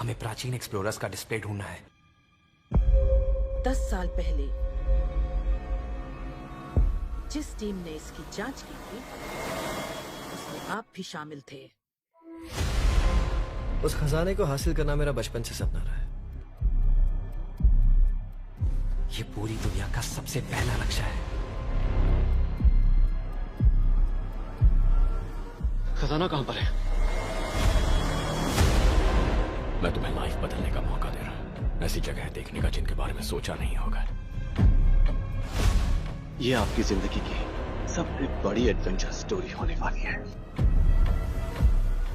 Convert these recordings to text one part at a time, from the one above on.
हमें प्राचीन एक्सप्लोरर्स का डिस्प्ले ढूंढना है। 10 साल पहले जिस टीम ने इसकी जांच की थी उसमें आप भी शामिल थे। उस खजाने को हासिल करना मेरा बचपन से सपना रहा है। ये पूरी दुनिया का सबसे पहला लक्ष्य है। खजाना कहां पर है? मैं तुम्हें लाइफ बदलने का मौका दे रहा हूं, ऐसी जगह देखने का जिनके बारे में सोचा नहीं होगा। ये आपकी जिंदगी की सबसे बड़ी एडवेंचर स्टोरी होने वाली है।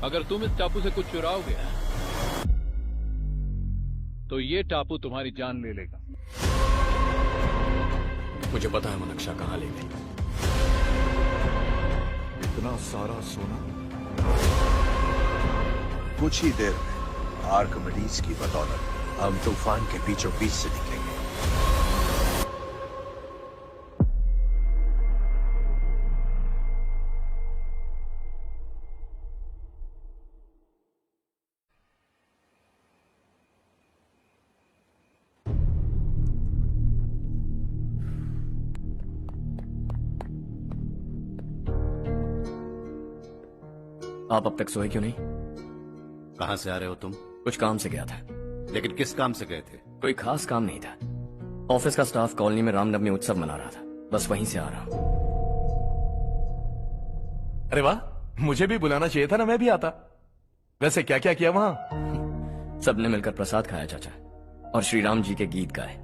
अगर तुम इस टापू से कुछ चुराओगे तो ये टापू तुम्हारी जान ले लेगा। मुझे पता है वो नक्शा कहां ले गई। इतना सारा सोना कुछ ही देर में आर्किमिडीज की बदौलत हम तूफान के बीचों बीच से निकलेंगे। आप अब तक सोए क्यों नहीं? कहां से आ रहे हो तुम? कुछ काम से गया था। लेकिन किस काम से गए थे? कोई खास काम नहीं था। ऑफिस का स्टाफ कॉलोनी में रामनवमी उत्सव मना रहा था, बस वहीं से आ रहा हूं। अरे वाह, मुझे भी बुलाना चाहिए था ना, मैं भी आता। वैसे क्या क्या किया वहां? सबने मिलकर प्रसाद खाया चाचा, और श्री राम जी के गीत गाए।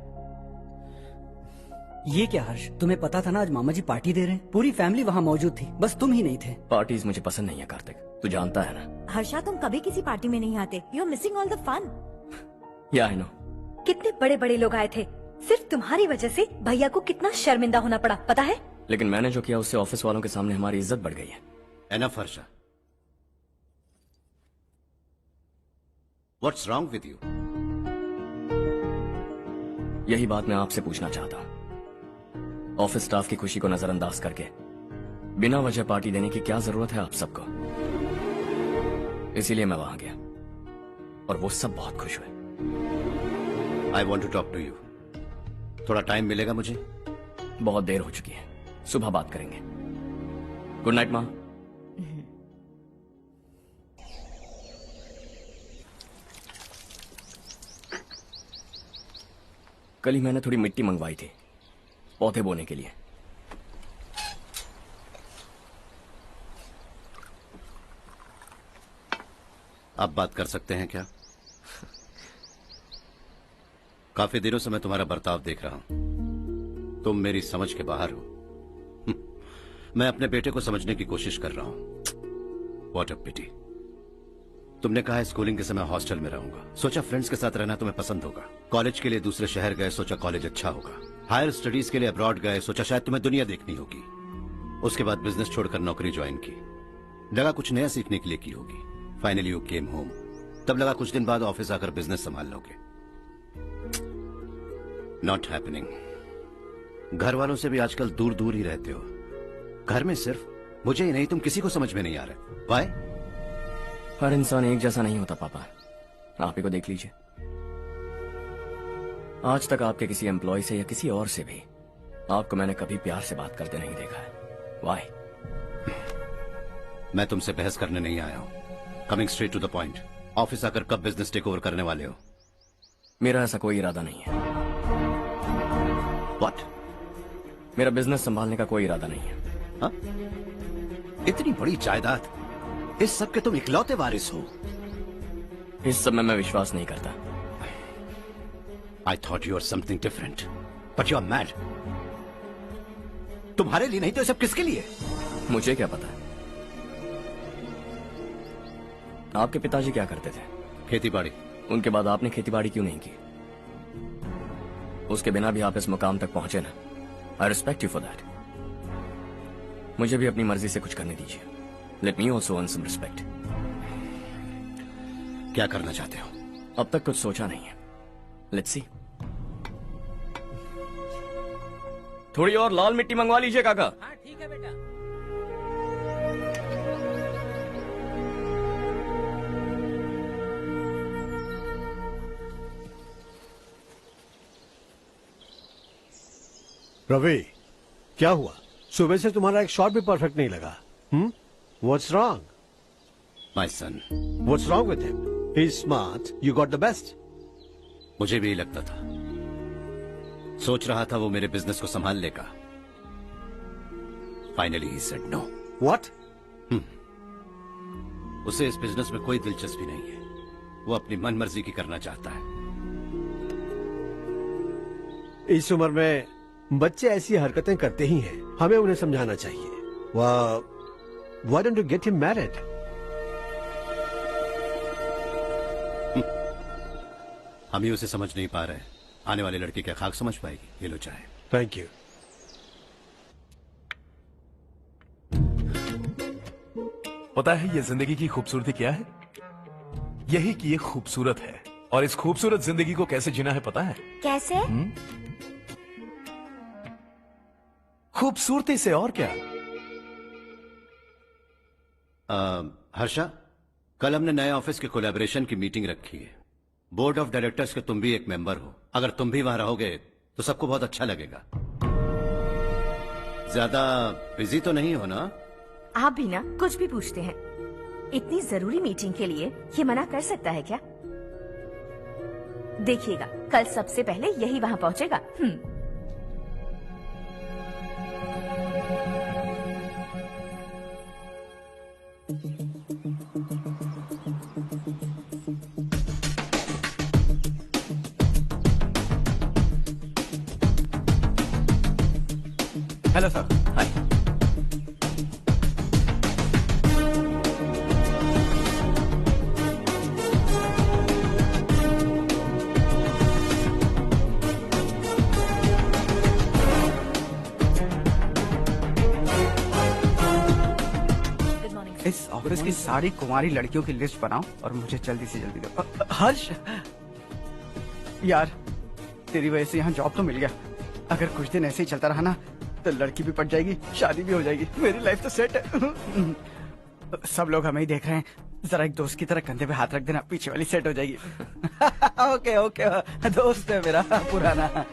ये क्या हर्ष, तुम्हें पता था ना आज मामा जी पार्टी दे रहे हैं? पूरी फैमिली वहाँ मौजूद थी, बस तुम ही नहीं थे। पार्टीज मुझे पसंद नहीं है कार्तिक, तू जानता है ना। हर्षा, तुम कभी किसी पार्टी में नहीं आते। You are missing all the fun. या आई नो। कितने बड़े बड़े लोग आए थे, सिर्फ तुम्हारी वजह से भैया को कितना शर्मिंदा होना पड़ा, पता है? लेकिन मैंने जो किया उससे ऑफिस वालों के सामने हमारी इज्जत बढ़ गई है। Enough Harsha, what's wrong with you? यही बात मैं आपसे पूछना चाहता हूँ। ऑफिस स्टाफ की खुशी को नजरअंदाज करके बिना वजह पार्टी देने की क्या जरूरत है आप सबको? इसीलिए मैं वहां गया और वो सब बहुत खुश हुए। I want to talk to you. थोड़ा टाइम मिलेगा मुझे? बहुत देर हो चुकी है, सुबह बात करेंगे। गुड नाइट माँ। कल ही मैंने थोड़ी मिट्टी मंगवाई थी पौधे बोने के लिए। आप बात कर सकते हैं क्या? काफी दिनों से मैं तुम्हारा बर्ताव देख रहा हूं। तुम मेरी समझ के बाहर हो। मैं अपने बेटे को समझने की कोशिश कर रहा हूं। व्हाट अ पिटी। तुमने कहा स्कूलिंग के समय हॉस्टल में रहूंगा, सोचा फ्रेंड्स के साथ रहना तुम्हें पसंद होगा। कॉलेज के लिए दूसरे शहर गए, सोचा कॉलेज अच्छा होगा। हायर स्टडीज के लिए अब्रॉड गए, सोचा शायद तुम्हें दुनिया देखनी होगी। उसके बाद बिजनेस छोड़कर नौकरी ज्वाइन की, लगा कुछ नया सीखने के लिए की होगी। फाइनली यू केम होम, तब लगा कुछ दिन बाद ऑफिस आकर बिजनेस संभाल लोगे। Not happening. घर वालों से भी आजकल दूर दूर ही रहते हो। घर में सिर्फ मुझे ही नहीं, तुम किसी को समझ में नहीं आ रहे। वाई? हर इंसान एक जैसा नहीं होता पापा, आप ही को देख लीजिए। आज तक आपके किसी एम्प्लॉय से या किसी और से भी आपको मैंने कभी प्यार से बात करते नहीं देखा है। वाई? मैं तुमसे बहस करने नहीं आया हूं। Coming straight to the point, office आकर कब बिजनेस टेक ओवर करने वाले हो? मेरा ऐसा कोई इरादा नहीं है। व्हाट? मेरा बिजनेस संभालने का कोई इरादा नहीं है। हा? इतनी बड़ी जायदाद, इस सब के तुम इकलौते वारिस हो। इस सब में मैं विश्वास नहीं करता। I thought you were something different, but you are mad. तुम्हारे लिए नहीं तो सब किसके लिए? मुझे क्या पता। आपके पिताजी क्या करते थे? खेतीबाड़ी। उनके बाद आपने खेतीबाड़ी क्यों नहीं की? उसके बिना भी आप इस मुकाम तक पहुंचे ना। I respect you for that. मुझे भी अपनी मर्जी से कुछ करने दीजिए। Let me also earn some respect. क्या करना चाहते हो? अब तक कुछ सोचा नहीं है। Let's see. थोड़ी और लाल मिट्टी मंगवा लीजिए काका। हाँ ठीक है बेटा। रवि, क्या हुआ? सुबह से तुम्हारा एक शॉट भी परफेक्ट नहीं लगा। What's wrong? My son, What's wrong with him? He's smart. You got the best. मुझे भी यही लगता था। सोच रहा था वो मेरे बिजनेस को संभाल लेगा। Finally he said no. What? उसे इस बिजनेस में कोई दिलचस्पी नहीं है। वो अपनी मनमर्जी की करना चाहता है। इस उम्र में बच्चे ऐसी हरकतें करते ही हैं। हमें उन्हें समझाना चाहिए। Why don't you get him married? हम ही उसे समझ नहीं पा रहे। आने वाली लड़की क्या खाक समझ पाएगी? ये लो चाहे। Thank you. पता है ये जिंदगी की खूबसूरती क्या है? यही कि ये खूबसूरत है, और इस खूबसूरत जिंदगी को कैसे जीना है पता है? कैसे? खूबसूरती से, और क्या। हर्षा, कल हमने नए ऑफिस के कोलैबोरेशन की मीटिंग रखी है। बोर्ड ऑफ डायरेक्टर्स के तुम भी एक मेंबर हो। अगर तुम भी वहां रहोगे तो सबको बहुत अच्छा लगेगा। ज्यादा बिजी तो नहीं हो ना? आप भी ना कुछ भी पूछते हैं। इतनी जरूरी मीटिंग के लिए ये मना कर सकता है क्या? देखिएगा, कल सबसे पहले यही वहां पहुंचेगा। Hello sir. हाय। इस ऑफिस की सारी कुंवारी लड़कियों की लिस्ट बनाओ और मुझे जल्दी से जल्दी दो। हर्ष, यार तेरी वजह से यहाँ जॉब तो मिल गया। अगर कुछ दिन ऐसे ही चलता रहा ना तो लड़की भी पट जाएगी, शादी भी हो जाएगी, मेरी लाइफ तो सेट है। सब लोग हमें ही देख रहे हैं, जरा एक दोस्त की तरह कंधे पे हाथ रख देना, पीछे वाली सेट हो जाएगी। ओके ओके, दोस्त है मेरा पुराना।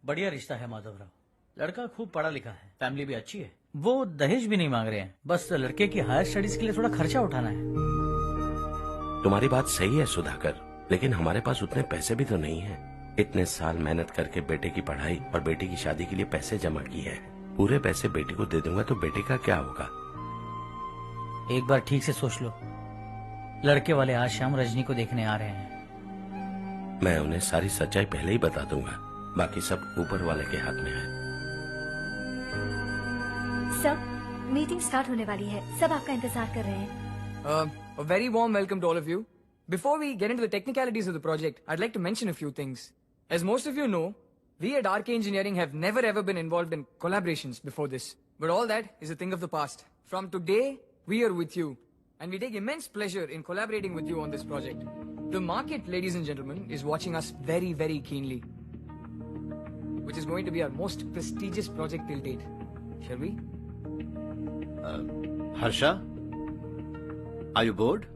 बढ़िया रिश्ता है माधवराव। लड़का खूब पढ़ा लिखा है, फैमिली भी अच्छी है। वो दहेज भी नहीं मांग रहे हैं, बस लड़के की हायर स्टडीज के लिए थोड़ा खर्चा उठाना है। तुम्हारी बात सही है सुधाकर, लेकिन हमारे पास उतने पैसे भी तो नहीं हैं। इतने साल मेहनत करके बेटे की पढ़ाई और बेटे की शादी के लिए पैसे जमा किए हैं। पूरे पैसे बेटे को दे दूंगा तो बेटे का क्या होगा? एक बार ठीक से सोच लो। लड़के वाले आज शाम रजनी को देखने आ रहे हैं। मैं उन्हें सारी सच्चाई पहले ही बता दूंगा, बाकी सब ऊपर वाले के हाथ में है। सब मीटिंग स्टार्ट होने वाली है, सब आपका इंतजार कर रहे हैं। A very warm welcome to all of you. Before we get into the technicalities of the project, I'd like to mention a few things. As most of you know, we at RK Engineering have never ever been involved in collaborations before this. But all that is a thing of the past. From today, we are with you. And we take immense pleasure in collaborating with you on this project. The market, ladies and gentlemen, is watching us very, very keenly. Which is going to be our most prestigious project till date. Shall we? Harsha, are you bored?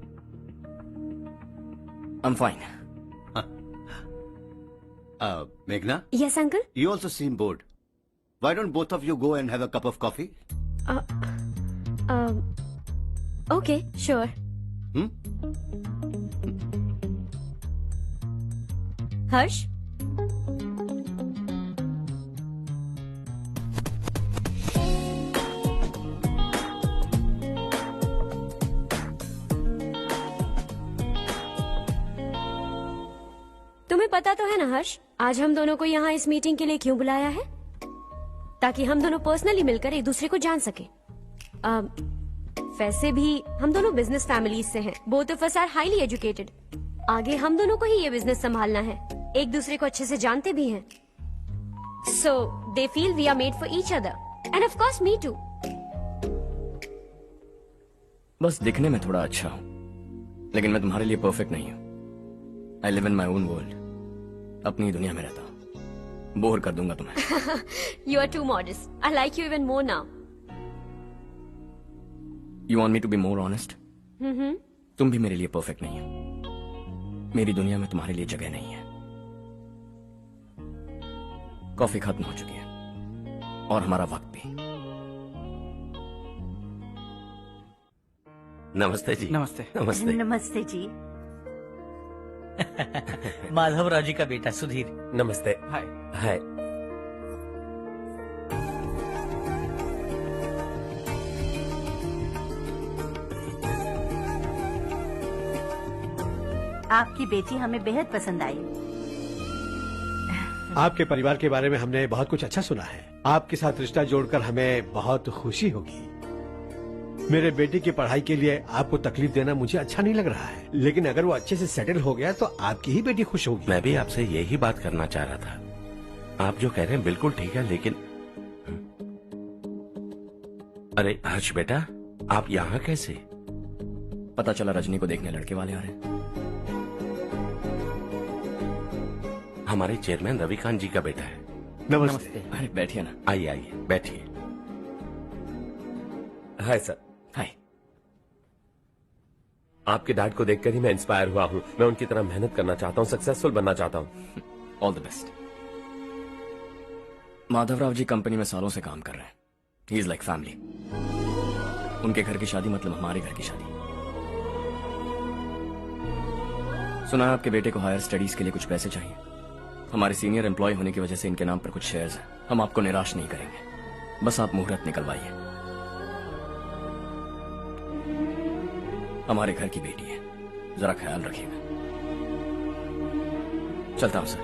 I'm fine. Meghna? Yes, uncle? You also seem bored. Why don't both of you go and have a cup of coffee? Okay, sure. Harsh? तुम्हें पता तो है ना हर्ष, आज हम दोनों को यहाँ इस मीटिंग के लिए क्यों बुलाया है? ताकि हम दोनों पर्सनली मिलकर एक दूसरे को जान सके। वैसे भी हम दोनों बिजनेस फैमिलीज से हैं। Both of us are highly educated. आगे हम दोनों को ही ये बिजनेस संभालना है। एक दूसरे को अच्छे से जानते भी हैं। So they feel we are made for each other and of course me too. बस दिखने में थोड़ा अच्छा हूं, लेकिन मैं तुम्हारे लिए परफेक्ट नहीं हूं। I live in my own world, अपनी दुनिया में रहता हूं। बोर कर दूंगा तुम्हें। You are too modest. I like you even more now. You want me to be more honest? तुम भी मेरे लिए परफेक्ट नहीं हो। मेरी दुनिया में तुम्हारे लिए जगह नहीं है। कॉफी खत्म हो चुकी है और हमारा वक्त भी। नमस्ते जी। नमस्ते। नमस्ते। नमस्ते जी। माधवराव जी का बेटा सुधीर। नमस्ते। हाय। हाय। आपकी बेटी हमें बेहद पसंद आई। आपके परिवार के बारे में हमने बहुत कुछ अच्छा सुना है। आपके साथ रिश्ता जोड़कर हमें बहुत खुशी होगी। मेरे बेटे की पढ़ाई के लिए आपको तकलीफ देना मुझे अच्छा नहीं लग रहा है, लेकिन अगर वो अच्छे से सेटल हो गया तो आपकी ही बेटी खुश होगी। मैं भी आपसे यही बात करना चाह रहा था। आप जो कह रहे हैं बिल्कुल ठीक है, लेकिन अरे हर्ष बेटा, आप यहाँ कैसे? पता चला रजनी को देखने लड़के वाले आ रहे हैं। हमारे चेयरमैन रविकांत जी का बेटा है। नमस्ते। अरे बैठिए ना। आइए आइए बैठिए। Hi sir. हाय। आपके डैड को देखकर ही मैं इंस्पायर हुआ हूँ। मैं उनकी तरह मेहनत करना चाहता हूँ, सक्सेसफुल बनना चाहता हूँ। All the best. Madhavrao ji company में सालों से काम कर रहे हैं। He is like family. उनके घर की शादी मतलब हमारे घर की शादी। सुना है आपके बेटे को हायर स्टडीज के लिए कुछ पैसे चाहिए। हमारे सीनियर एम्प्लॉय होने की वजह से इनके नाम पर कुछ शेयर्स हैं। हम आपको निराश नहीं करेंगे, बस आप मुहूर्त निकलवाइए। हमारे घर की बेटी है, जरा ख्याल रखिएगा। चलता हूं सर।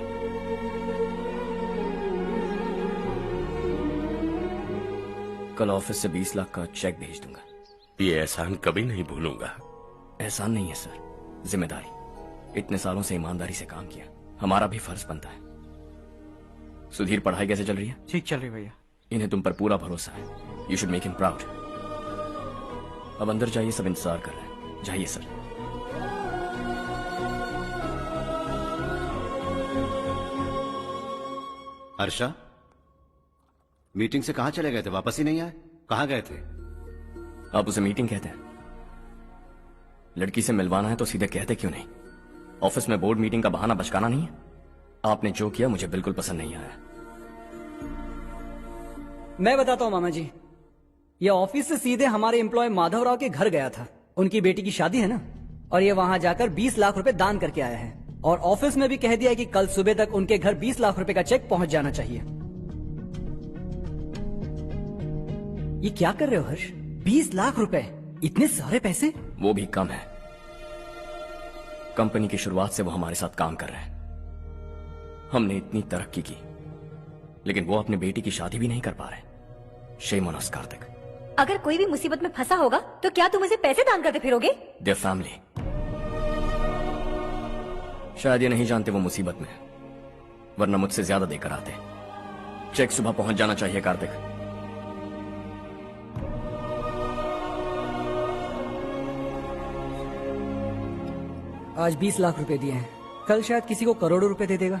कल ऑफिस से 20 लाख का चेक भेज दूंगा। ये एहसान कभी नहीं भूलूंगा। एहसान नहीं है सर, जिम्मेदारी। इतने सालों से ईमानदारी से काम किया, हमारा भी फर्ज बनता है। सुधीर, पढ़ाई कैसे चल रही है? ठीक चल रही भैया। इन्हें तुम पर पूरा भरोसा है। You should make him proud. अब अंदर जाइए, सब इंतजार कर रहे हैं। जाइए सर। हर्षा, मीटिंग से कहाँ चले गए थे? वापस ही नहीं आए? कहाँ गए थे? आप उसे मीटिंग कहते हैं? लड़की से मिलवाना है तो सीधे कहते क्यों नहीं? ऑफिस में बोर्ड मीटिंग का बहाना बचकाना नहीं है। आपने जो किया मुझे बिल्कुल पसंद नहीं आया। मैं बताता हूँ मामा जी, ये ऑफिस से सीधे हमारे एम्प्लॉय माधवराव के घर गया था। उनकी बेटी की शादी है ना, और ये वहां जाकर 20 लाख रुपए दान करके आया है। और ऑफिस में भी कह दिया कि कल सुबह तक उनके घर 20 लाख रुपए का चेक पहुंच जाना चाहिए। ये क्या कर रहे हो हर्ष? 20 लाख रुपए, इतने सारे पैसे? वो भी कम है। कंपनी की शुरुआत से वो हमारे साथ काम कर रहे हैं। हमने इतनी तरक्की की, लेकिन वो अपनी बेटी की शादी भी नहीं कर पा रहे। Shame on us Kartik. अगर कोई भी मुसीबत में फंसा होगा तो क्या तुम उसे पैसे दान करते फिरोगे? Their family. शायद ये नहीं जानते वो मुसीबत में है, वरना मुझसे ज्यादा देकर आते। चेक सुबह पहुंच जाना चाहिए कार्तिक। आज 20 लाख रुपए दिए हैं, कल शायद किसी को करोड़ों रुपए दे देगा।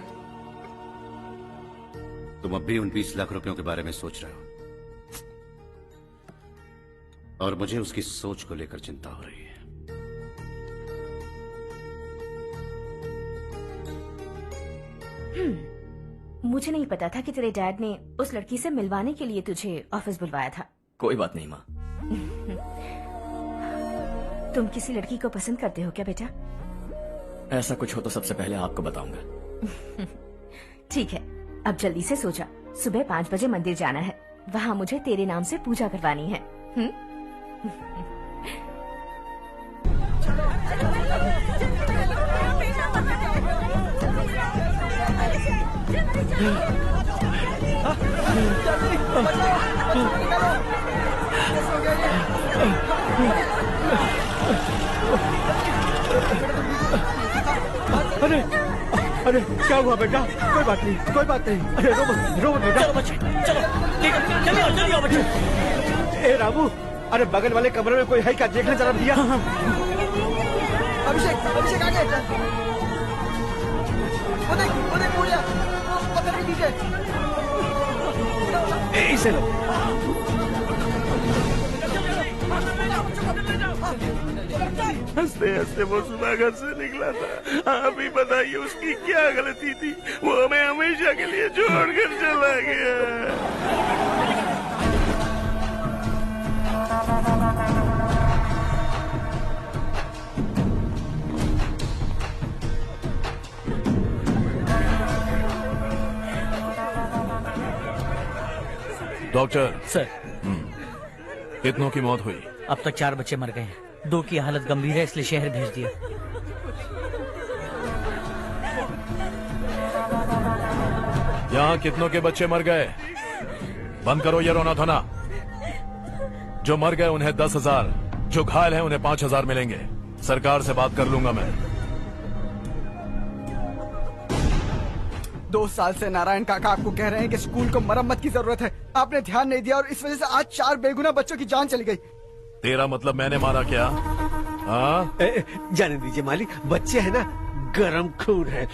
तुम अब भी उन 20 लाख रुपयों के बारे में सोच रहे हो, और मुझे उसकी सोच को लेकर चिंता हो रही है। मुझे नहीं पता था कि तेरे डैड ने उस लड़की से मिलवाने के लिए तुझे ऑफिस बुलवाया था। कोई बात नहीं माँ। तुम किसी लड़की को पसंद करते हो क्या बेटा? ऐसा कुछ हो तो सबसे पहले आपको बताऊंगा। ठीक है, अब जल्दी से सो जा। सुबह 5 बजे मंदिर जाना है, वहाँ मुझे तेरे नाम से पूजा करवानी है। अरे अरे क्या हुआ बेटा? कोई बात नहीं, कोई बात नहीं। अरे रो मत बेटा। चलो बच्चे, चलो जल्दी आओ बच्चे। ए रामू, अरे बगल वाले कमरे में कोई है क्या? देखना जरा भैया। अभिषेक, अभिषेक आ गए। वो देख मुड़िया, वो पत्थर के नीचे। इसे लो। हंसते हंसते वो सुबह घर से निकला था। आप ही बताइए उसकी क्या गलती थी, वो हमें हमेशा के लिए छोड़कर चला गया। डॉक्टर सर, कितनों की मौत हुई? अब तक 4 बच्चे मर गए हैं, 2 की हालत गंभीर है, इसलिए शहर भेज दिया। यहाँ कितनों के बच्चे मर गए? बंद करो ये रोना धोना। जो मर गए उन्हें 10,000, जो घायल हैं उन्हें 5,000 मिलेंगे। सरकार से बात कर लूंगा मैं। 2 साल से नारायण काका आपको कह रहे हैं कि स्कूल को मरम्मत की जरूरत है। आपने ध्यान नहीं दिया और इस वजह से आज 4 बेगुनाह बच्चों की जान चली गई। तेरा मतलब मैंने मारा क्या? हाँ, जाने दीजिए मालिक, बच्चे हैं ना, गरम खून है।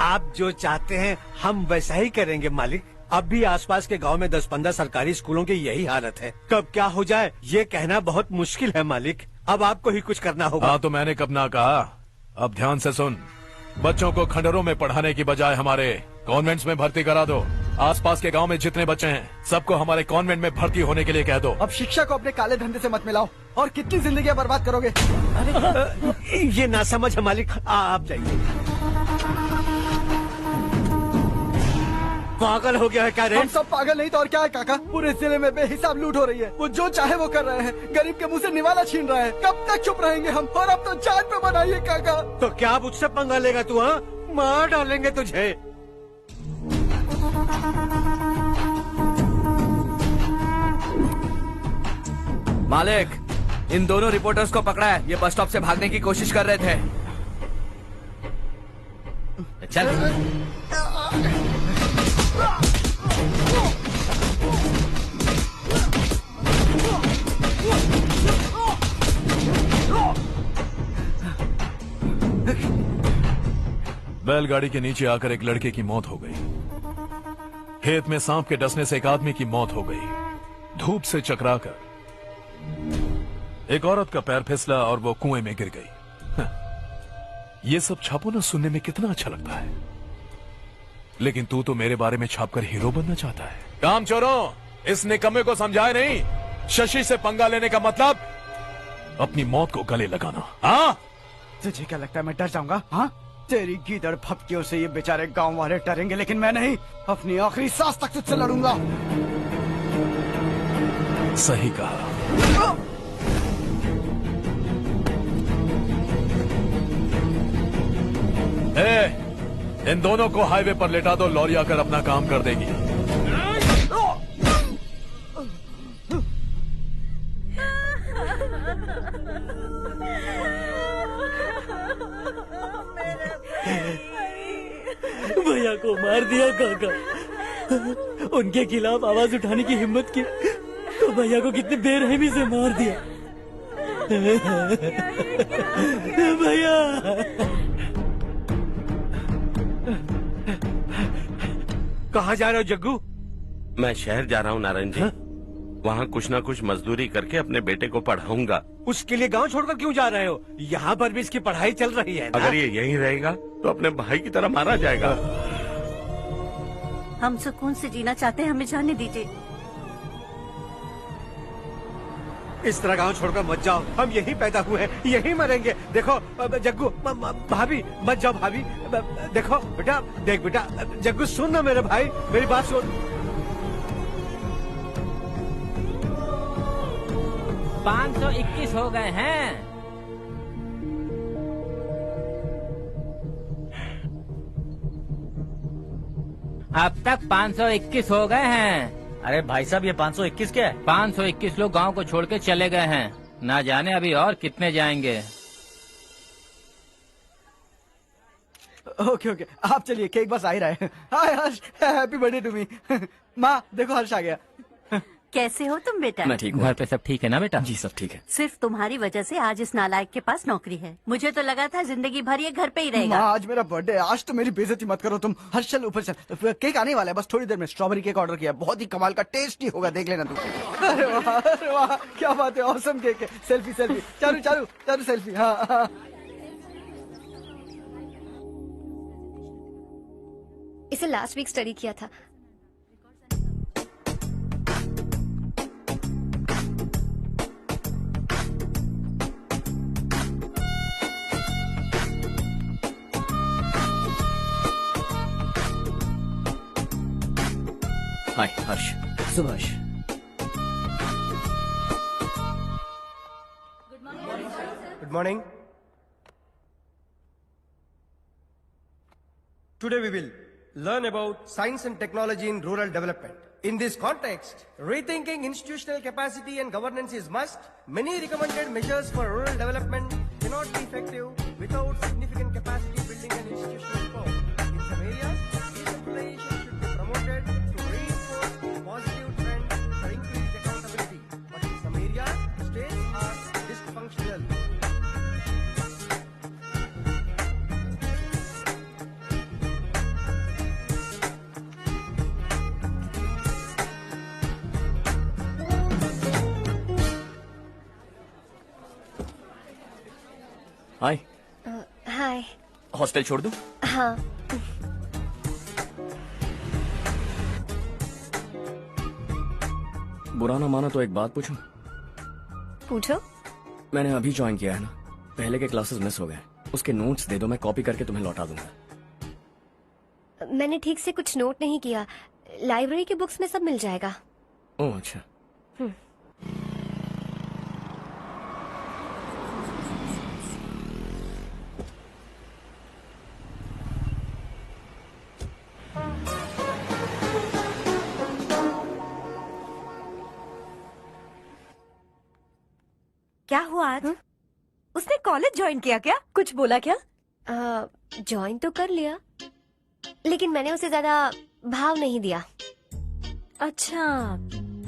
आप जो चाहते हैं हम वैसा ही करेंगे मालिक। अब भी आसपास के गांव में 10-15 सरकारी स्कूलों की यही हालत है। कब क्या हो जाए ये कहना बहुत मुश्किल है मालिक। अब आपको ही कुछ करना होगा। हाँ तो मैंने कब ना कहा। अब ध्यान से सुन, बच्चों को खंडरों में पढ़ाने की बजाय हमारे कॉन्वेंट्स में भर्ती करा दो। आसपास के गांव में जितने बच्चे हैं सबको हमारे कॉन्वेंट में भर्ती होने के लिए कह दो। अब शिक्षा को अपने काले धंधे से मत मिलाओ। और कितनी जिंदगियां बर्बाद करोगे? ये ना समझ है मालिक, आप जाइए। पागल हो गया है क्या रे? हम सब पागल नहीं तो और क्या है काका। पूरे जिले में बेहिसाब लूट हो रही है। वो जो चाहे वो कर रहे हैं, गरीब के मुंह से निवाला छीन रहे हैं। कब तक चुप रहेंगे हम? और अब तो जान पे बनाइए काका। तो क्या अब उससे पंगा लेगा तू? हाँ, मार डालेंगे तुझे। मालिक, इन दोनों रिपोर्टर्स को पकड़ा है। ये बस स्टॉप से भागने की कोशिश कर रहे थे। चल। बैलगाड़ी के नीचे आकर एक लड़के की मौत हो गई। खेत में सांप के डसने से एक आदमी की मौत हो गई। धूप से चकराकर एक औरत का पैर फिसला और वो कुएं में गिर गई। ये सब छापो ना, सुनने में कितना अच्छा लगता है, लेकिन तू तो मेरे बारे में छापकर हीरो बनना चाहता है। काम चोरों, इस निकम्मे को समझाए नहीं। शशि से पंगा लेने का मतलब अपनी मौत को गले लगाना। हाँ, तुझे क्या लगता है मैं डर जाऊंगा? हाँ, तेरी गीदड़ फपकियों से ये बेचारे गांव वाले डरेंगे, लेकिन मैं नहीं। अपनी आखिरी सांस तक तुझसे लड़ूंगा। सही कहा। इन दोनों को हाईवे पर लेटा दो, लॉरी आकर अपना काम कर देगी। भैया को मार दिया काका। उनके खिलाफ आवाज उठाने की हिम्मत की तो भैया को कितने बेरहमी से मार दिया। भैया कहाँ जा रहे हो जग्गू? मैं शहर जा रहा हूँ नारायण जी। वहाँ कुछ ना कुछ मजदूरी करके अपने बेटे को पढ़ाऊंगा। उसके लिए गांव छोड़कर क्यों जा रहे हो? यहाँ पर भी इसकी पढ़ाई चल रही है ना? अगर ये यहीं रहेगा तो अपने भाई की तरह मारा जाएगा। हम सुकून से जीना चाहते हैं, हमें जाने दीजिए। इस तरह गांव छोड़कर मत जाओ। हम यहीं पैदा हुए हैं, यहीं मरेंगे। देखो जग्गू, भाभी मत जाओ। भाभी देखो बेटा, देख बेटा, जग्गू सुन ना मेरे भाई, मेरी बात सुन। 521 हो गए हैं। अब तक 521 हो गए हैं। अरे भाई साहब, ये 521 क्या है? 521 लोग गांव को छोड़ के चले गए हैं। ना जाने अभी और कितने जाएंगे। ओके ओके, आप चलिए, केक बस आ ही रहा है। हाय हर्ष, हैप्पी बर्थडे टू मी। माँ देखो, हर्ष आ गया। कैसे हो तुम बेटा? मैं ठीक हूँ। घर पे सब ठीक है ना बेटा? जी सब ठीक है। सिर्फ तुम्हारी वजह से आज इस नालायक के पास नौकरी है। मुझे तो लगा था जिंदगी भर ये घर पे ही रहेगा। माँ, आज मेरा बर्थडे है, आज तो मेरी बेइज्जती मत करो तुम। हर्ष चल ऊपर चल, केक आने वाला है, बस थोड़ी देर में। स्ट्रॉबेरी केक ऑर्डर किया, बहुत ही कमाल का टेस्टी होगा, देख लेना तुम। अरे वाह, क्या बात है, ऑसम केक है। Selfie selfie, Charu Charu Charu selfie. हाँ। इसे लास्ट वीक स्टडी किया था। हाय हर्ष। Subhash. Good morning. Today we will learn about science and technology in rural development. In this context, rethinking institutional capacity and governance is must. Many recommended measures for rural development cannot be effective without significant capacity building and institutional reform. In some areas, decentralization should be promoted to reinforce positive trends for increased accountability. But in some areas, states are dysfunctional. Hi. Hi. Hostel छोड़ दूं? हाँ। बुरा ना मानो तो एक बात पूछूं? पूछो। मैंने अभी ज्वाइन किया है ना, पहले के क्लासेस मिस हो गए। उसके नोट्स दे दो, मैं कॉपी करके तुम्हें लौटा दूंगा। मैंने ठीक से कुछ नोट नहीं किया। लाइब्रेरी के बुक्स में सब मिल जाएगा। ओह अच्छा। क्या हुआ आज? उसने कॉलेज ज्वाइन किया क्या? कुछ बोला क्या? ज्वाइन तो कर लिया, लेकिन मैंने उसे ज्यादा भाव नहीं दिया। अच्छा।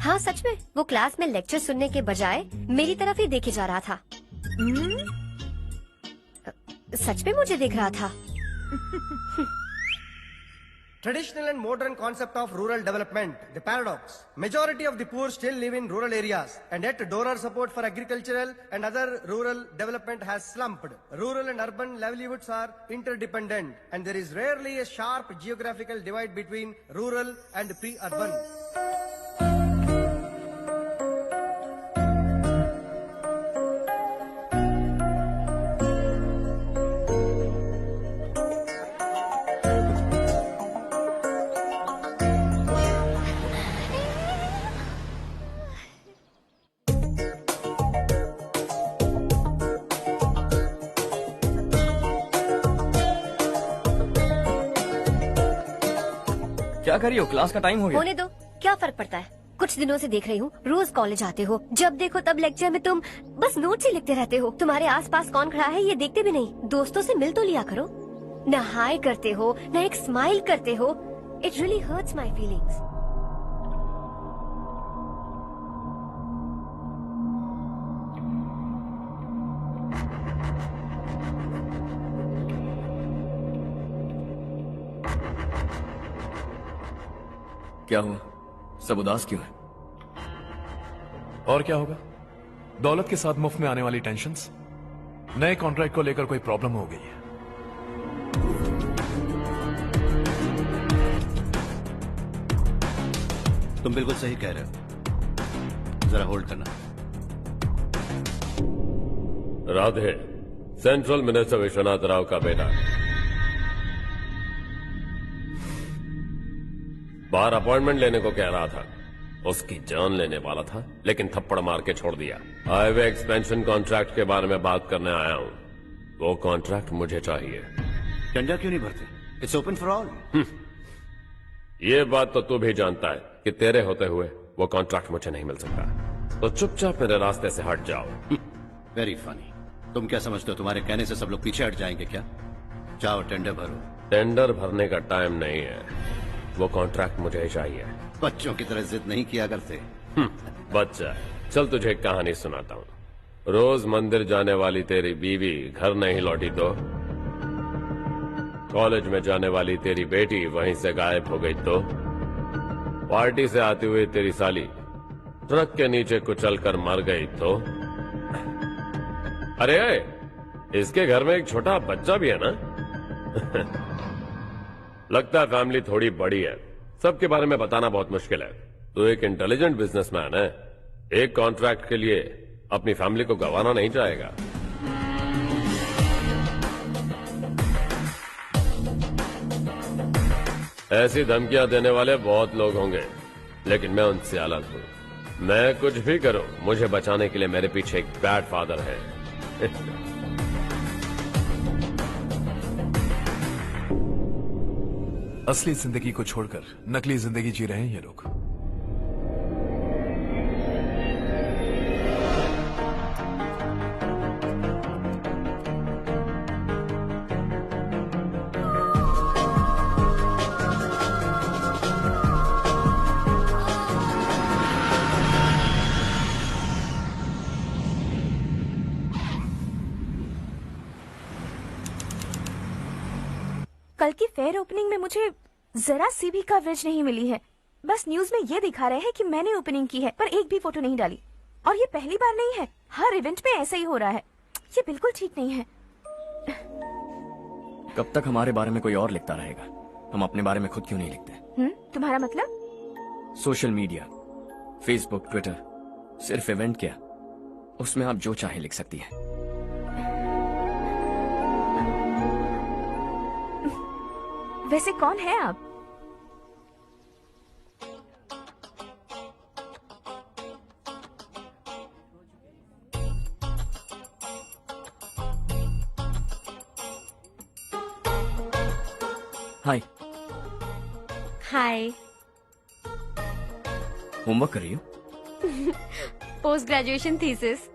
हाँ सच में, वो क्लास में लेक्चर सुनने के बजाय मेरी तरफ ही देखे जा रहा था। सच में मुझे देख रहा था। Traditional and modern concept of rural development, the paradox. Majority of the poor still live in rural areas, and yet donor support for agricultural and other rural development has slumped. Rural and urban livelihoods are interdependent, and there is rarely a sharp geographical divide between rural and pre-urban. क्या करी हो? Class का time हो गया। होने दो, क्या फर्क पड़ता है। कुछ दिनों से देख रही हूँ, रोज कॉलेज आते हो, जब देखो तब लेक्चर में तुम बस नोट्स ही लिखते रहते हो। तुम्हारे आसपास कौन खड़ा है ये देखते भी नहीं। दोस्तों से मिल तो लिया करो। न हाय करते हो, न एक स्माइल करते हो। It really hurts my feelings. क्या हुआ? सब उदास क्यों है? और क्या होगा? दौलत के साथ मुफ्त में आने वाली टेंशन्स। नए कॉन्ट्रैक्ट को लेकर कोई प्रॉब्लम हो गई है। तुम बिल्कुल सही कह रहे हो, जरा होल्ड करना। राधे सेंट्रल मिनिस्टर विश्वनाथ राव का बेटा, बाहर अपॉइंटमेंट लेने को कह रहा था। उसकी जान लेने वाला था, लेकिन थप्पड़ मार के छोड़ दिया। हाईवे एक्सपेंशन कॉन्ट्रैक्ट के बारे में बात करने आया हूं। वो कॉन्ट्रैक्ट मुझे चाहिए। टेंडर क्यों नहीं भरते? It's open for all. ये बात तो तू भी जानता है कि तेरे होते हुए वो कॉन्ट्रैक्ट मुझे नहीं मिल सकता। तो चुपचाप मेरे रास्ते से हट जाओ। Very funny. तुम क्या समझते हो तुम्हारे कहने से सब लोग पीछे हट जाएंगे क्या? जाओ टेंडर भरो। टेंडर भरने का टाइम नहीं है, वो कॉन्ट्रैक्ट मुझे ही चाहिए। बच्चों की तरह जिद नहीं किया करते। बच्चा, चल तुझे एक कहानी सुनाता हूँ। रोज मंदिर जाने वाली तेरी बीवी घर नहीं लौटी तो, कॉलेज में जाने वाली तेरी बेटी वहीं से गायब हो गई तो, पार्टी से आती हुई तेरी साली ट्रक के नीचे कुचल कर मर गई तो। अरे इसके घर में एक छोटा बच्चा भी है ना। लगता है फैमिली थोड़ी बड़ी है, सबके बारे में बताना बहुत मुश्किल है। तो एक इंटेलिजेंट बिजनेसमैन है, एक कॉन्ट्रैक्ट के लिए अपनी फैमिली को गंवाना नहीं चाहेगा। ऐसी धमकियां देने वाले बहुत लोग होंगे, लेकिन मैं उनसे अलग हूं। मैं कुछ भी करूं, मुझे बचाने के लिए मेरे पीछे एक बैड फादर है। असली जिंदगी को छोड़कर नकली जिंदगी जी रहे हैं ये लोग। कल की फेयर ओपनिंग में मुझे जरा सी भी कवरेज नहीं मिली है। बस न्यूज में ये दिखा रहे हैं कि मैंने ओपनिंग की है, पर एक भी फोटो नहीं डाली। और ये पहली बार नहीं है, हर इवेंट में ऐसा ही हो रहा है। ये बिल्कुल ठीक नहीं है। कब तक हमारे बारे में कोई और लिखता रहेगा? हम अपने बारे में खुद क्यों नहीं लिखते? तुम्हारा मतलब? सोशल मीडिया, फेसबुक, ट्विटर, सिर्फ इवेंट क्या, उसमें आप जो चाहे लिख सकती है। वैसे कौन है आप? हाय। हाय। होमवर्क कर रही हो? Post graduation thesis.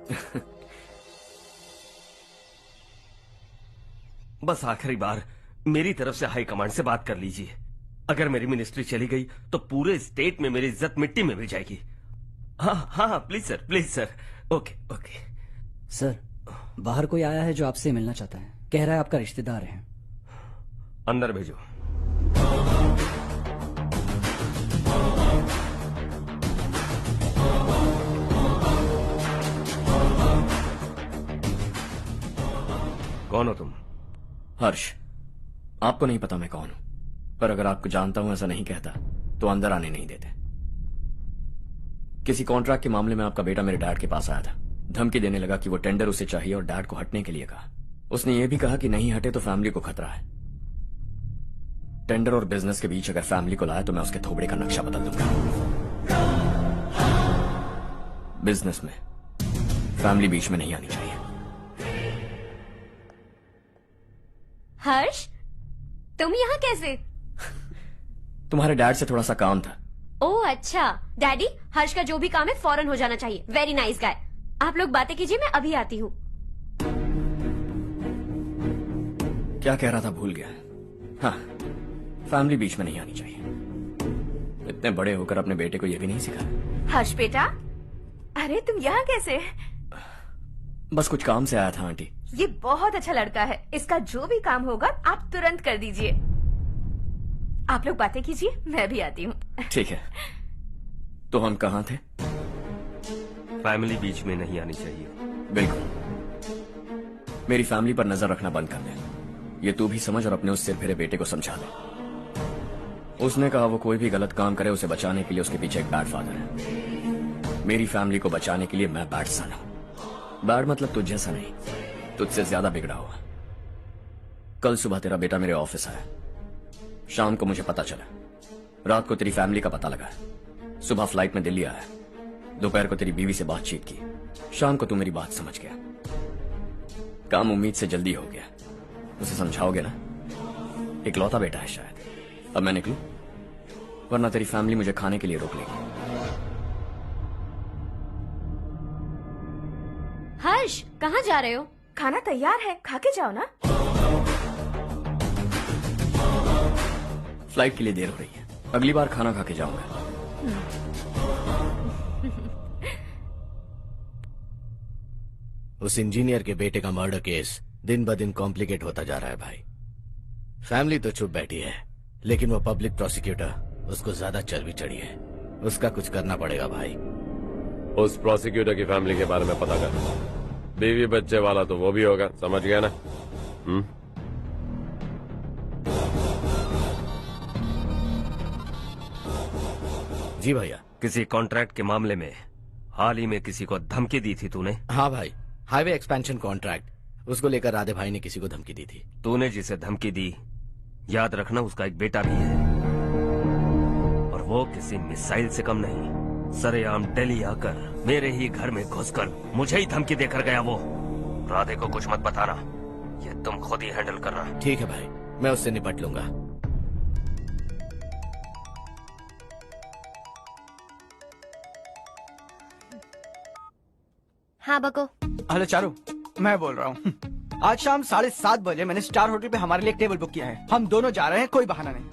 बस आखिरी बार मेरी तरफ से हाई कमांड से बात कर लीजिए। अगर मेरी मिनिस्ट्री चली गई तो पूरे स्टेट में मेरी इज्जत मिट्टी में मिल जाएगी। हाँ हाँ please sir, please sir. Okay okay. Sir, बाहर कोई आया है जो आपसे मिलना चाहता है। कह रहा है आपका रिश्तेदार है। अंदर भेजो। कौन हो तुम? हर्ष। आपको नहीं पता मैं कौन हूं, पर अगर आपको जानता हूं ऐसा नहीं कहता तो अंदर आने नहीं देते। किसी कॉन्ट्रैक्ट के मामले में आपका बेटा मेरे डैड के पास आया था। धमकी देने लगा कि वो टेंडर उसे चाहिए और डैड को हटने के लिए कहा। उसने ये भी कहा कि नहीं हटे तो फैमिली को खतरा है। टेंडर और बिजनेस के बीच अगर फैमिली को लाया तो मैं उसके थोबड़े का नक्शा बदल दूंगा। बिजनेस में फैमिली बीच में नहीं आनी चाहिए। हर्ष, तुम यहाँ कैसे? तुम्हारे डैड से थोड़ा सा काम था। ओह अच्छा। डैडी, हर्ष का जो भी काम है फौरन हो जाना चाहिए। Very nice guy. आप लोग बातें कीजिए, मैं अभी आती हूँ। क्या कह रहा था भूल गया। हाँ, फैमिली बीच में नहीं आनी चाहिए। इतने बड़े होकर अपने बेटे को यह भी नहीं सिखाया। हर्ष बेटा, अरे तुम यहाँ कैसे? बस कुछ काम से आया था आंटी। ये बहुत अच्छा लड़का है। इसका जो भी काम होगा आप तुरंत कर दीजिए। आप लोग बातें कीजिए, मैं भी आती हूँ। ठीक है। तो हम कहाँ थे? फैमिली बीच में नहीं आनी चाहिए। बिल्कुल। मेरी फैमिली पर नजर रखना बंद कर दे। ये तू भी समझ और अपने उस सिर फिरे बेटे को समझा दे। उसने कहा वो कोई भी गलत काम करे उसे बचाने के लिए उसके पीछे एक बैड फादर है। मेरी फैमिली को बचाने के लिए मैं बैड सन हूं। बैड मतलब तुझ जैसा नहीं, तुझसे ज्यादा बिगड़ा हुआ। कल सुबह तेरा बेटा मेरे ऑफिस आया। शाम को मुझे पता चला। रात को तेरी फैमिली का पता लगा। सुबह फ्लाइट में दिल्ली आया। दोपहर को तेरी बीवी से बातचीत की। शाम को तू मेरी बात समझ गया। काम उम्मीद से जल्दी हो गया। उसे समझाओगे ना? इकलौता बेटा है शायद। अब मैं निकलूं, वरना तेरी फैमिली मुझे खाने के लिए रोक लेगी। हर्ष, कहाँ जा रहे हो? खाना तैयार है, खा के जाओ ना। फ्लाइट के लिए देर हो रही है। अगली बार खाना खा के जाऊंगा। उस इंजीनियर के बेटे का मर्डर केस दिन ब दिन कॉम्प्लिकेट होता जा रहा है भाई। फैमिली तो चुप बैठी है, लेकिन वो पब्लिक प्रोसिक्यूटर उसको ज्यादा चर्बी चढ़ी है। उसका कुछ करना पड़ेगा भाई। उस प्रोसिक्यूटर की फैमिली के बारे में पता कर। बीवी बच्चे वाला तो वो भी होगा, समझ गया ना? जी भैया। किसी कॉन्ट्रैक्ट के मामले में हाल ही में किसी को धमकी दी थी तूने? हाँ भाई, हाईवे एक्सपेंशन कॉन्ट्रैक्ट, उसको लेकर राधे भाई ने किसी को धमकी दी थी। तूने जिसे धमकी दी, याद रखना उसका एक बेटा भी है, और वो किसी मिसाइल से कम नहीं। सरेआम दिल्ली आकर मेरे ही घर में घुसकर मुझे ही धमकी देकर गया वो। राधे को कुछ मत बताना, ये तुम खुद ही हैंडल करना। ठीक है भाई, मैं उससे निपट लूंगा। हाँ बको। हेलो चारू, मैं बोल रहा हूँ। आज शाम 7:30 बजे मैंने स्टार होटल पे हमारे लिए एक टेबल बुक किया है। हम दोनों जा रहे हैं, कोई बहाना नहीं।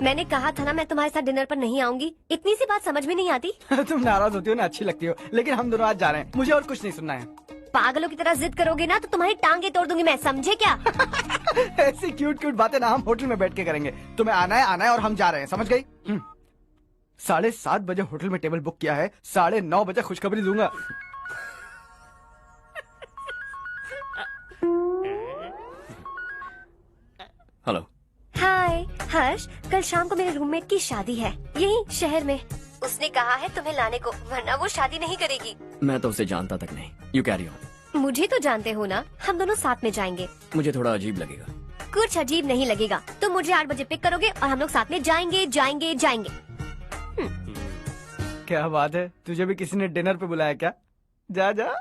मैंने कहा था ना मैं तुम्हारे साथ डिनर पर नहीं आऊंगी। इतनी सी बात समझ में नहीं आती? तुम नाराज होती हो ना, अच्छी लगती हो, लेकिन हम दोनों आज जा रहे हैं। मुझे और कुछ नहीं सुनना है। पागलों की तरह जिद करोगे ना तो तुम्हारी टांगे तोड़ दूंगी मैं, समझे क्या? ऐसी क्यूट क्यूट बातें ना हम होटल में बैठ के करेंगे। तुम्हें आना है और हम जा रहे हैं, समझ गई? 7:30 बजे होटल में टेबल बुक किया है, 9:30 बजे खुशखबरी दूंगा। हेलो। हाय हर्ष, कल शाम को मेरे रूममेट की शादी है यही शहर में। उसने कहा है तुम्हें लाने को, वरना वो शादी नहीं करेगी। मैं तो उसे जानता तक नहीं। You carry on. मुझे तो जानते हो ना, हम दोनों साथ में जाएंगे। मुझे थोड़ा अजीब लगेगा। कुछ अजीब नहीं लगेगा। तुम मुझे 8 बजे पिक करोगे और हम लोग साथ में जाएंगे जाएंगे जाएंगे। क्या बात है, तुझे भी किसी ने डिनर पे बुलाया क्या? जा जा।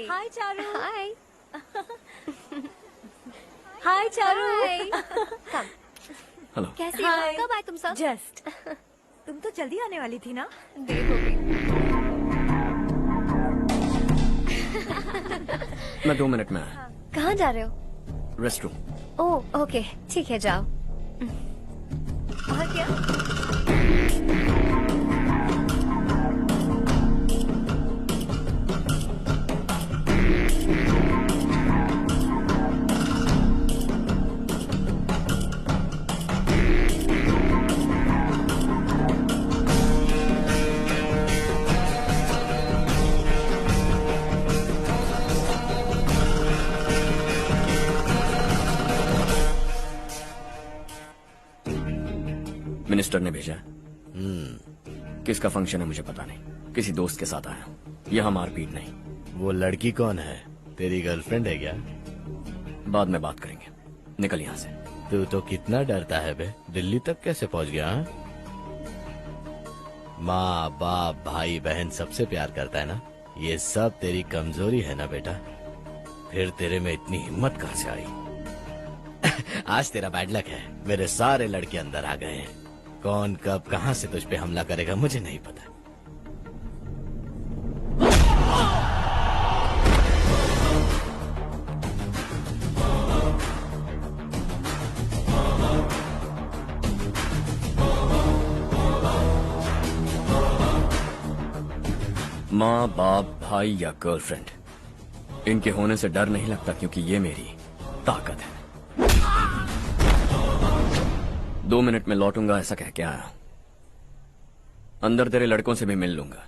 हाय चारू। हाय। हाय चारू। कम। कैसी हो? कब आए तुम सब? जस्ट। तुम तो जल्दी आने वाली थी ना? देर हो गई। मैं 2 मिनट में आया। कहाँ जा रहे हो? Rest room. ओह ओके, ठीक है जाओ। और क्या? मिनिस्टर ने भेजा। किसका फंक्शन है मुझे पता नहीं, किसी दोस्त के साथ आया हूँ। यहाँ मारपीट नहीं। वो लड़की कौन है? तेरी गर्लफ्रेंड है क्या? बाद में बात करेंगे, निकल यहाँ से। तू तो कितना डरता है बे, दिल्ली तक कैसे पहुँच गया? हाँ? माँ बाप भाई बहन सबसे प्यार करता है ना, ये सब तेरी कमजोरी है ना बेटा। फिर तेरे में इतनी हिम्मत कहाँ से आई? आज तेरा बैड लक है, मेरे सारे लड़के अंदर आ गए हैं। कौन कब कहां से तुझ पे हमला करेगा मुझे नहीं पता। माँ बाप भाई या गर्लफ्रेंड, इनके होने से डर नहीं लगता, क्योंकि ये मेरी ताकत है। 2 मिनट में लौटूंगा ऐसा कह के आया। अंदर तेरे लड़कों से भी मिल लूंगा।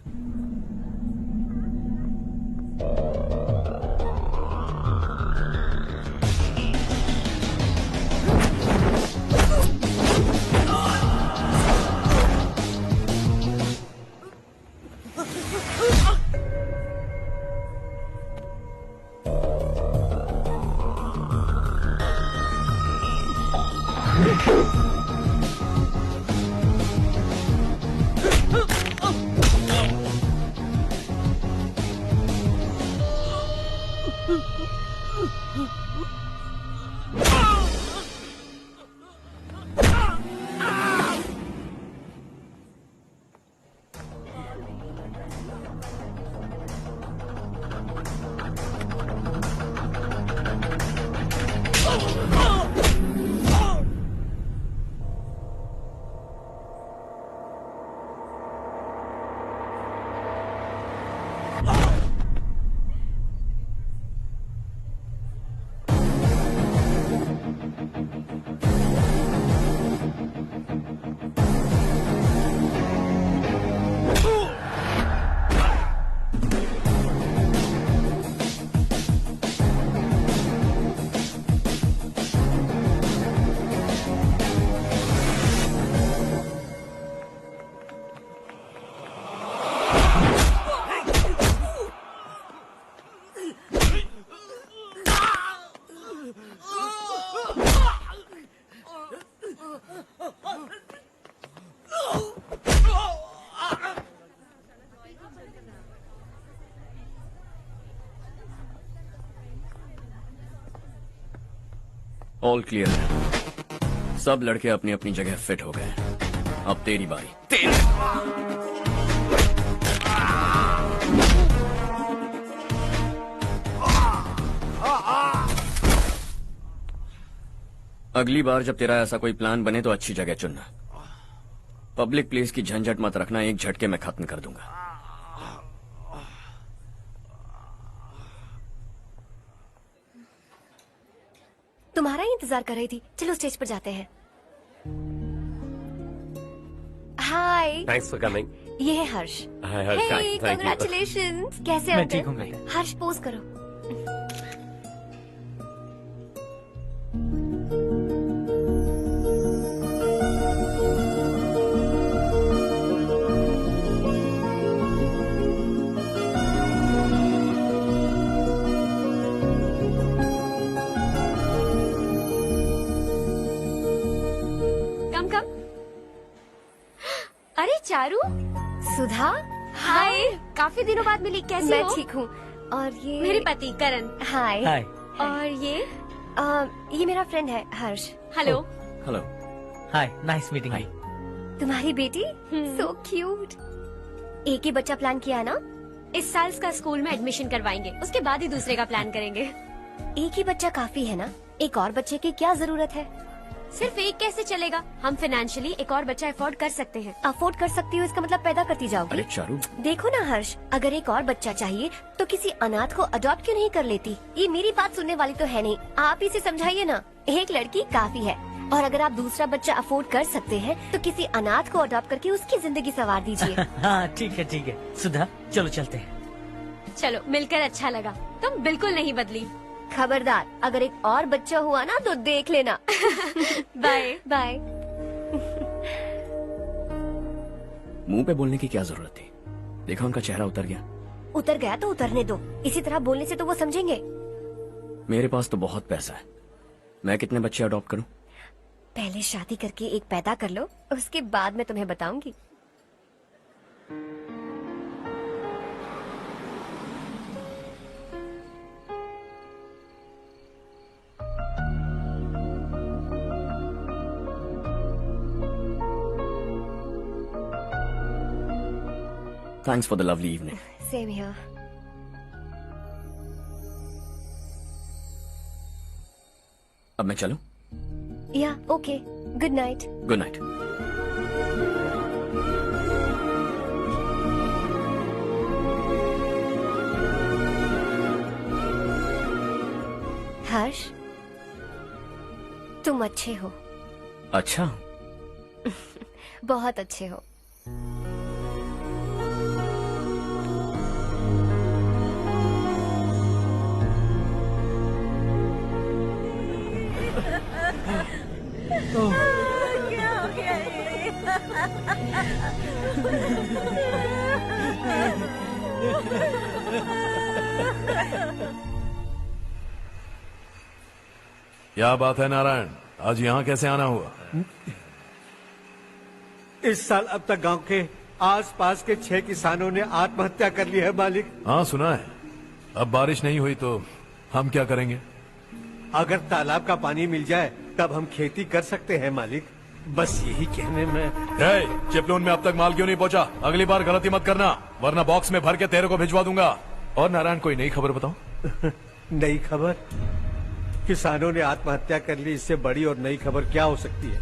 ऑल क्लियर है। सब लड़के अपनी अपनी जगह फिट हो गए। अब तेरी बारी। अगली बार जब तेरा ऐसा कोई प्लान बने तो अच्छी जगह चुनना। पब्लिक प्लेस की झंझट मत रखना, एक झटके में खत्म कर दूंगा। तुम्हारा ही इंतजार कर रही थी। चलो स्टेज पर जाते हैं। हाय। Thanks for coming. ये है Harsh. Hi Harsh, thank you. Congratulations. कैसे मैं हो ठीक तुम? हूँ बेटा। हर्ष पोज करो। अरे चारू, सुधा, हाय। काफी दिनों बाद मिली, कैसी हो? मैं ठीक हूँ। और ये मेरे पति करण। हाय। हाय। और ये मेरा फ्रेंड है Harsh. Hello. Hello. Hi, nice meeting you. तुम्हारी बेटी सो क्यूट। एक ही बच्चा प्लान किया ना? इस साल इसका स्कूल में एडमिशन करवाएंगे, उसके बाद ही दूसरे का प्लान करेंगे। एक ही बच्चा काफी है ना? एक और बच्चे की क्या जरूरत है? सिर्फ एक कैसे चलेगा? हम फाइनेंशियली एक और बच्चा अफोर्ड कर सकते हैं। अफोर्ड कर सकती हो इसका मतलब पैदा करती जाओगी। अरे चारू, देखो ना हर्ष, अगर एक और बच्चा चाहिए तो किसी अनाथ को अडॉप्ट क्यों नहीं कर लेती? ये मेरी बात सुनने वाली तो है नहीं, आप इसे समझाइए ना। एक लड़की काफी है, और अगर आप दूसरा बच्चा अफोर्ड कर सकते हैं तो किसी अनाथ को अडॉप्ट करके उसकी जिंदगी संवार दीजिए। हाँ ठीक है ठीक है। सुधा चलो चलते हैं। चलो, मिलकर अच्छा लगा। तुम बिल्कुल नहीं बदली। खबरदार, अगर एक और बच्चा हुआ ना तो देख लेना। Bye bye. मुंह पे बोलने की क्या जरूरत थी? देखा उनका चेहरा उतर गया। उतर गया तो उतरने दो, इसी तरह बोलने से तो वो समझेंगे। मेरे पास तो बहुत पैसा है, मैं कितने बच्चे अडॉप्ट करूं? पहले शादी करके एक पैदा कर लो, उसके बाद मैं तुम्हें बताऊंगी। Thanks for the lovely evening. Same here. अब मैं चलूं? Yeah, okay. Good night. Good night. हर्ष, तुम अच्छे हो। अच्छा। बहुत अच्छे हो। क्या हो गया ये? क्या बात है नारायण, आज यहाँ कैसे आना हुआ? इस साल अब तक गांव के आसपास के 6 किसानों ने आत्महत्या कर ली है मालिक। हाँ सुना है। अब बारिश नहीं हुई तो हम क्या करेंगे? अगर तालाब का पानी मिल जाए तब हम खेती कर सकते हैं मालिक। बस यही कहने में। चिपलून में अब तक माल क्यों नहीं पहुंचा? अगली बार गलती मत करना, वरना बॉक्स में भर के तेरे को भिजवा दूंगा। और नारायण, कोई नई खबर बताओ। नई खबर? किसानों ने आत्महत्या कर ली, इससे बड़ी और नई खबर क्या हो सकती है?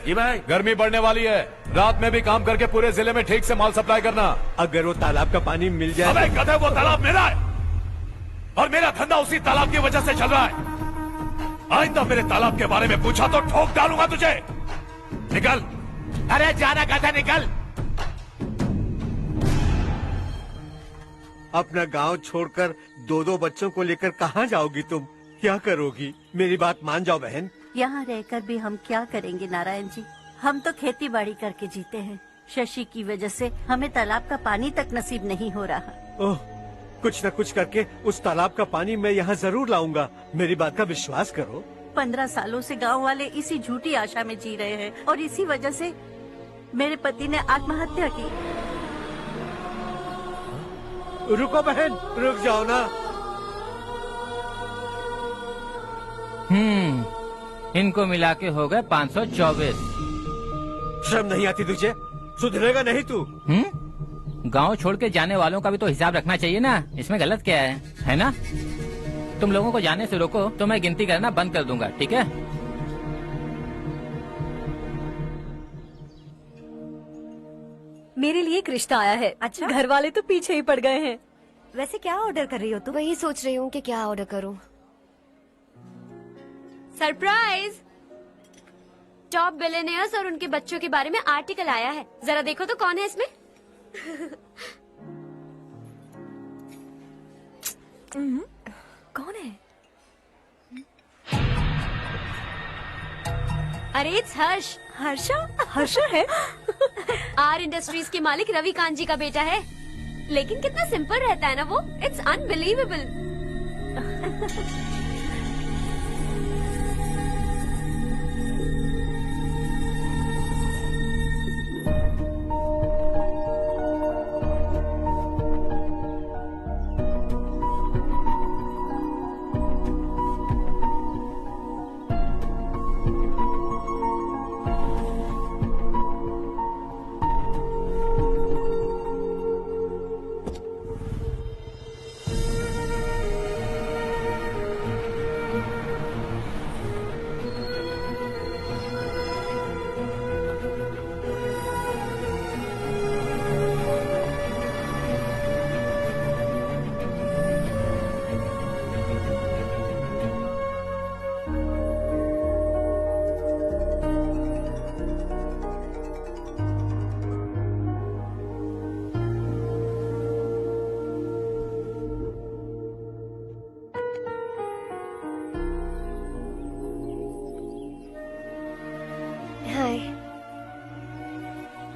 ये भाई, गर्मी बढ़ने वाली है, रात में भी काम करके पूरे जिले में ठीक से माल सप्लाई करना। अगर वो तालाब का पानी मिल जाए। अबे गधे, वो तालाब मेरा है और मेरा धंधा उसी तालाब की वजह से चल रहा है। आइंदा मेरे तालाब के बारे में पूछा तो ठोक डालूंगा तुझे। निकल। अरे जाना गधा, निकल। अपना गांव छोड़कर 2-2 बच्चों को लेकर कहाँ जाओगी तुम? क्या करोगी? मेरी बात मान जाओ बहन। यहाँ रहकर भी हम क्या करेंगे नारायण जी? हम तो खेती बाड़ी करके जीते हैं। शशि की वजह से हमें तालाब का पानी तक नसीब नहीं हो रहा। ओह, कुछ न कुछ करके उस तालाब का पानी मैं यहाँ जरूर लाऊंगा। मेरी बात का विश्वास करो। 15 सालों से गांव वाले इसी झूठी आशा में जी रहे हैं और इसी वजह से मेरे पति ने आत्महत्या की। रुको बहन, रुक जाओ ना। इनको मिला के हो गए 524। शर्म नहीं आती तुझे? सुधरेगा नहीं तू? गांव छोड़ के जाने वालों का भी तो हिसाब रखना चाहिए ना। इसमें गलत क्या है ना? तुम लोगों को जाने से रोको तो मैं गिनती करना बंद कर दूंगा, ठीक है? मेरे लिए एक रिश्ता आया है। अच्छा? घर वाले तो पीछे ही पड़ गए हैं। वैसे क्या ऑर्डर कर रही हो तुम? वही सोच रही हूँ कि क्या ऑर्डर करूँ। सरप्राइज! टॉप बिलियनियर्स और उनके बच्चों के बारे में आर्टिकल आया है। जरा देखो तो कौन है इसमें। कौन है? अरे इट्स हर्ष। हर्षा है? आर इंडस्ट्रीज के मालिक रवि कांत जी का बेटा है। लेकिन कितना सिंपल रहता है ना वो। It's unbelievable.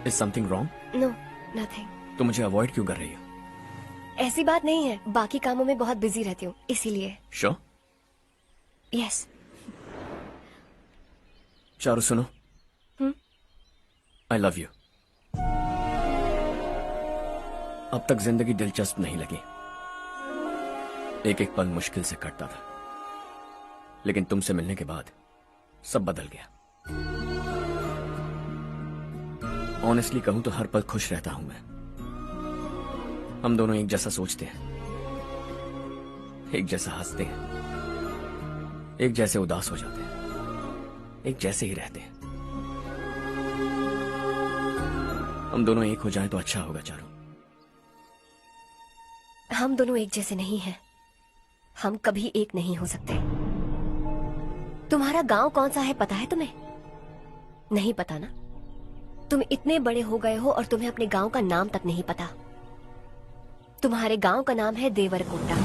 Is something wrong? No, nothing. तो मुझे अवॉइड क्यों कर रही हो? ऐसी बात नहीं है, बाकी कामों में बहुत बिजी रहती हूँ इसीलिए। Sure? Yes. चारू सुनो। I love you. अब तक जिंदगी दिलचस्प नहीं लगी। एक एक पल मुश्किल से कटता था, लेकिन तुमसे मिलने के बाद सब बदल गया। ऑनेस्टली कहूं तो हर पल खुश रहता हूं मैं। हम दोनों एक जैसा सोचते हैं, एक जैसा हंसते हैं, एक जैसे उदास हो जाते हैं, एक जैसे ही रहते हैं। हम दोनों एक हो जाएं तो अच्छा होगा चारू। हम दोनों एक जैसे नहीं हैं। हम कभी एक नहीं हो सकते। तुम्हारा गांव कौन सा है पता है तुम्हें? नहीं पता ना? तुम इतने बड़े हो गए हो और तुम्हें अपने गांव का नाम तक नहीं पता। तुम्हारे गांव का नाम है देवरकोंडा।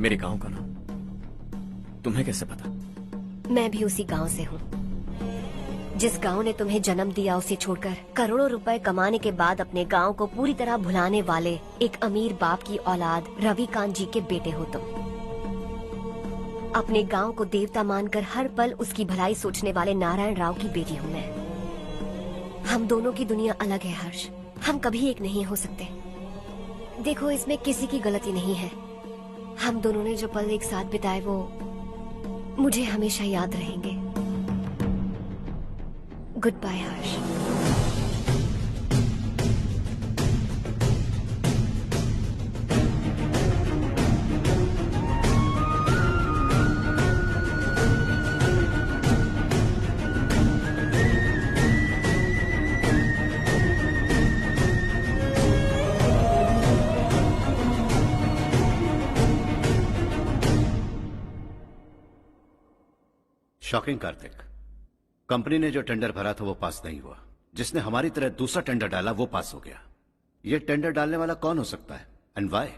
मेरे गांव का नाम तुम्हें कैसे पता? मैं भी उसी गांव से हूँ। जिस गांव ने तुम्हें जन्म दिया उसे छोड़कर करोड़ों रुपए कमाने के बाद अपने गांव को पूरी तरह भुलाने वाले एक अमीर बाप की औलाद रवि कांत जी के बेटे हो तुम। अपने गांव को देवता मानकर हर पल उसकी भलाई सोचने वाले नारायण राव की बेटी हूँ मैं। हम दोनों की दुनिया अलग है हर्ष, हम कभी एक नहीं हो सकते। देखो, इसमें किसी की गलती नहीं है। हम दोनों ने जो पल एक साथ बिताए वो मुझे हमेशा याद रहेंगे। गुड बाय हर्ष। शॉकिंग कार्तिक, कंपनी ने जो टेंडर भरा था वो पास नहीं हुआ। जिसने हमारी तरह दूसरा टेंडर डाला वो पास हो गया। ये टेंडर डालने वाला कौन हो सकता है एंड व्हाई?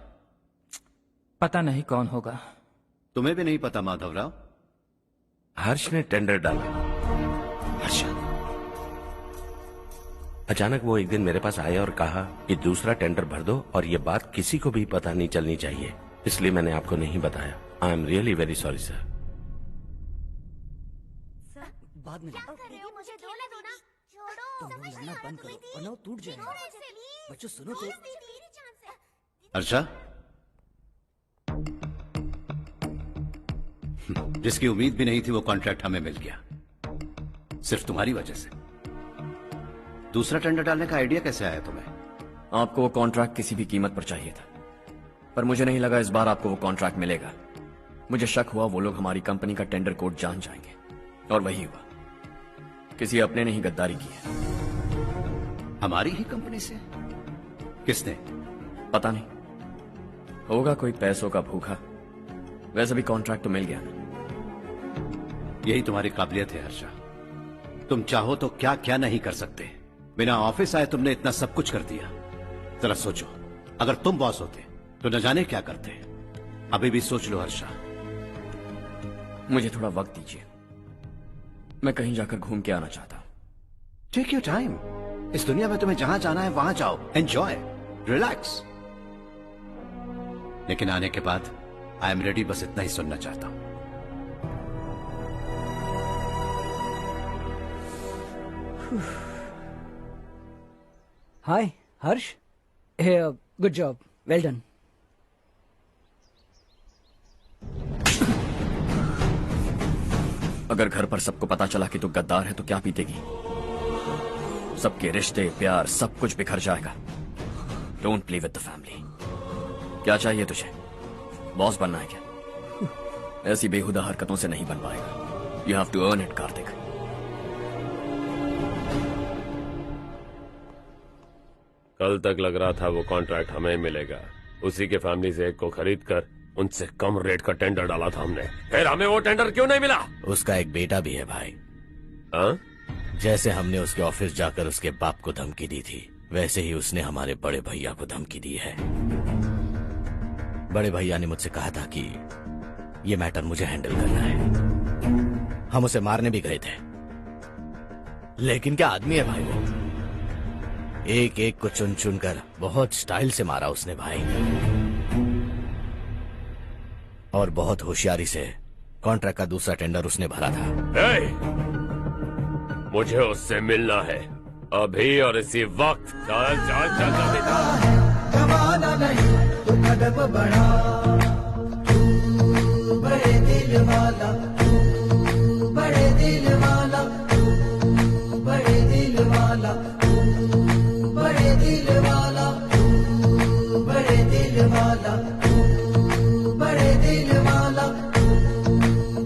पता नहीं कौन होगा। तुम्हें भी नहीं पता माधवराव? हर्ष ने टेंडर डाला। हर्ष अचानक वो एक दिन मेरे पास आया और कहा कि दूसरा टेंडर भर दो और ये बात किसी को भी पता नहीं चलनी चाहिए, इसलिए मैंने आपको नहीं बताया। I am really very sorry sir. बाद में मुझे धोने दो ना। छोड़ो। तुम लोग लड़ना बंद करो वरना वो टूट जाएगा। बच्चों सुनो तो। अर्षा, जिसकी उम्मीद भी नहीं थी वो कॉन्ट्रैक्ट हमें मिल गया, सिर्फ तुम्हारी वजह से। दूसरा टेंडर डालने का आइडिया कैसे आया तुम्हें? आपको वो कॉन्ट्रैक्ट किसी भी कीमत पर चाहिए था, पर मुझे नहीं लगा इस बार आपको वो कॉन्ट्रैक्ट मिलेगा। मुझे शक हुआ वो लोग हमारी कंपनी का टेंडर कोड जान जाएंगे, और वही हुआ। किसी अपने ने ही गद्दारी की है। हमारी ही कंपनी से? किसने? पता नहीं, होगा कोई पैसों का भूखा। वैसे भी कॉन्ट्रैक्ट तो मिल गया ना। यही तुम्हारी काबिलियत है हर्षा, तुम चाहो तो क्या क्या नहीं कर सकते। बिना ऑफिस आए तुमने इतना सब कुछ कर दिया। जरा सोचो, अगर तुम बॉस होते तो न जाने क्या करते। अभी भी सोच लो हर्षा। मुझे थोड़ा वक्त दीजिए, मैं कहीं जाकर घूम के आना चाहता हूं। Take your time. इस दुनिया में तुम्हें जहां जाना है वहां जाओ, एंजॉय, रिलैक्स। लेकिन आने के बाद आई एम रेडी, बस इतना ही सुनना चाहता हूं। हाय हर्ष, गुड जॉब, वेल डन। अगर घर पर सबको पता चला कि तू गद्दार है तो क्या पीतेगी? सबके रिश्ते, प्यार, सब कुछ बिखर जाएगा। Don't play with the family. क्या चाहिए तुझे? बॉस बनना है क्या? ऐसी बेहुदा हरकतों से नहीं बन पाएगा। You have to earn it Kartik. कल तक लग रहा था वो कॉन्ट्रैक्ट हमें मिलेगा। उसी के फैमिली से एक को खरीद कर उनसे कम रेट का टेंडर डाला था हमने, फिर हमें वो टेंडर क्यों नहीं मिला? उसका एक बेटा भी है भाई। हाँ? जैसे हमने उसके ऑफिस जाकर उसके बाप को धमकी दी थी, वैसे ही उसने हमारे बड़े भैया को धमकी दी है। बड़े भैया ने मुझसे कहा था कि ये मैटर मुझे हैंडल करना है। हम उसे मारने भी गए थे, लेकिन क्या आदमी है भाई वो। एक एक को चुन चुन कर बहुत स्टाइल से मारा उसने भाई, और बहुत होशियारी से कॉन्ट्रैक्ट का दूसरा टेंडर उसने भरा था। मुझे उससे मिलना है अभी और इसी वक्त। चल चल चल जल्दी चल। जमाना नहीं तो कदम बढ़ा, तू बड़े दिल वाला, तू बड़े दिल वाला, तू बड़े दिल वाला, तू बड़े दिल वाला, तू बड़े दिल वाला, तू बड़े दिल वाला, तू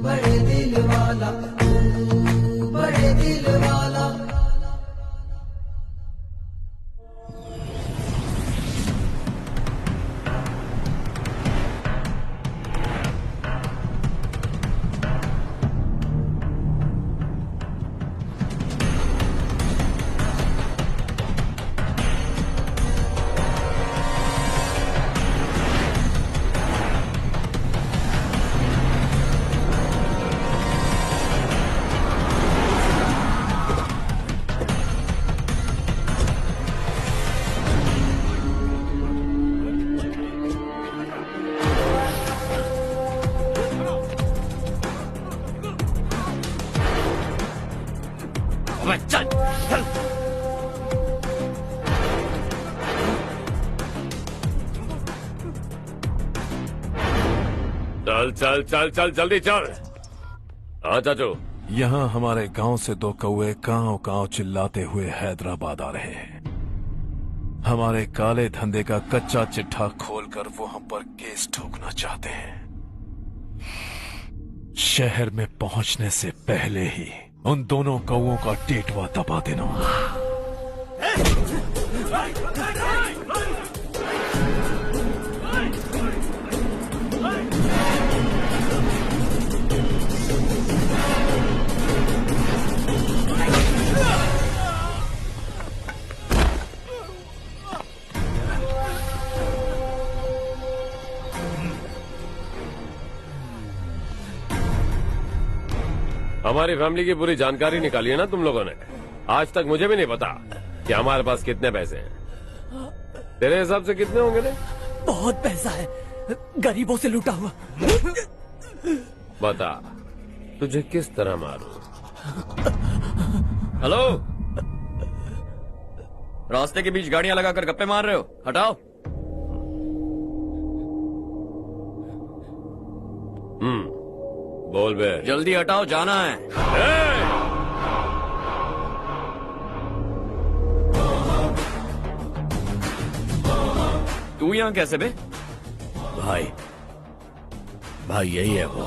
बड़े दिल वाला, तू बड़े दिल वाला। चल चल। चल चल चल चल जल्दी चल। हाँ चाचू। यहाँ हमारे गांव से 2 कौवे कांव कांव चिल्लाते हुए हैदराबाद आ रहे हैं। हमारे काले धंधे का कच्चा चिट्ठा खोलकर वो हम पर केस ठोकना चाहते हैं। शहर में पहुंचने से पहले ही उन दोनों कौवों का टेटवा दबा देना। हमारी फैमिली की पूरी जानकारी निकाली है ना तुम लोगों ने। आज तक मुझे भी नहीं पता कि हमारे पास कितने पैसे हैं। तेरे हिसाब से कितने होंगे रे? बहुत पैसा है, गरीबों से लूटा हुआ। बता तुझे किस तरह मारूं? हेलो, रास्ते के बीच गाड़ियां लगाकर गप्पे मार रहे हो? हटाओ। बोल बे। जल्दी हटाओ, जाना है। तू यहाँ कैसे बे? भाई भाई यही है वो,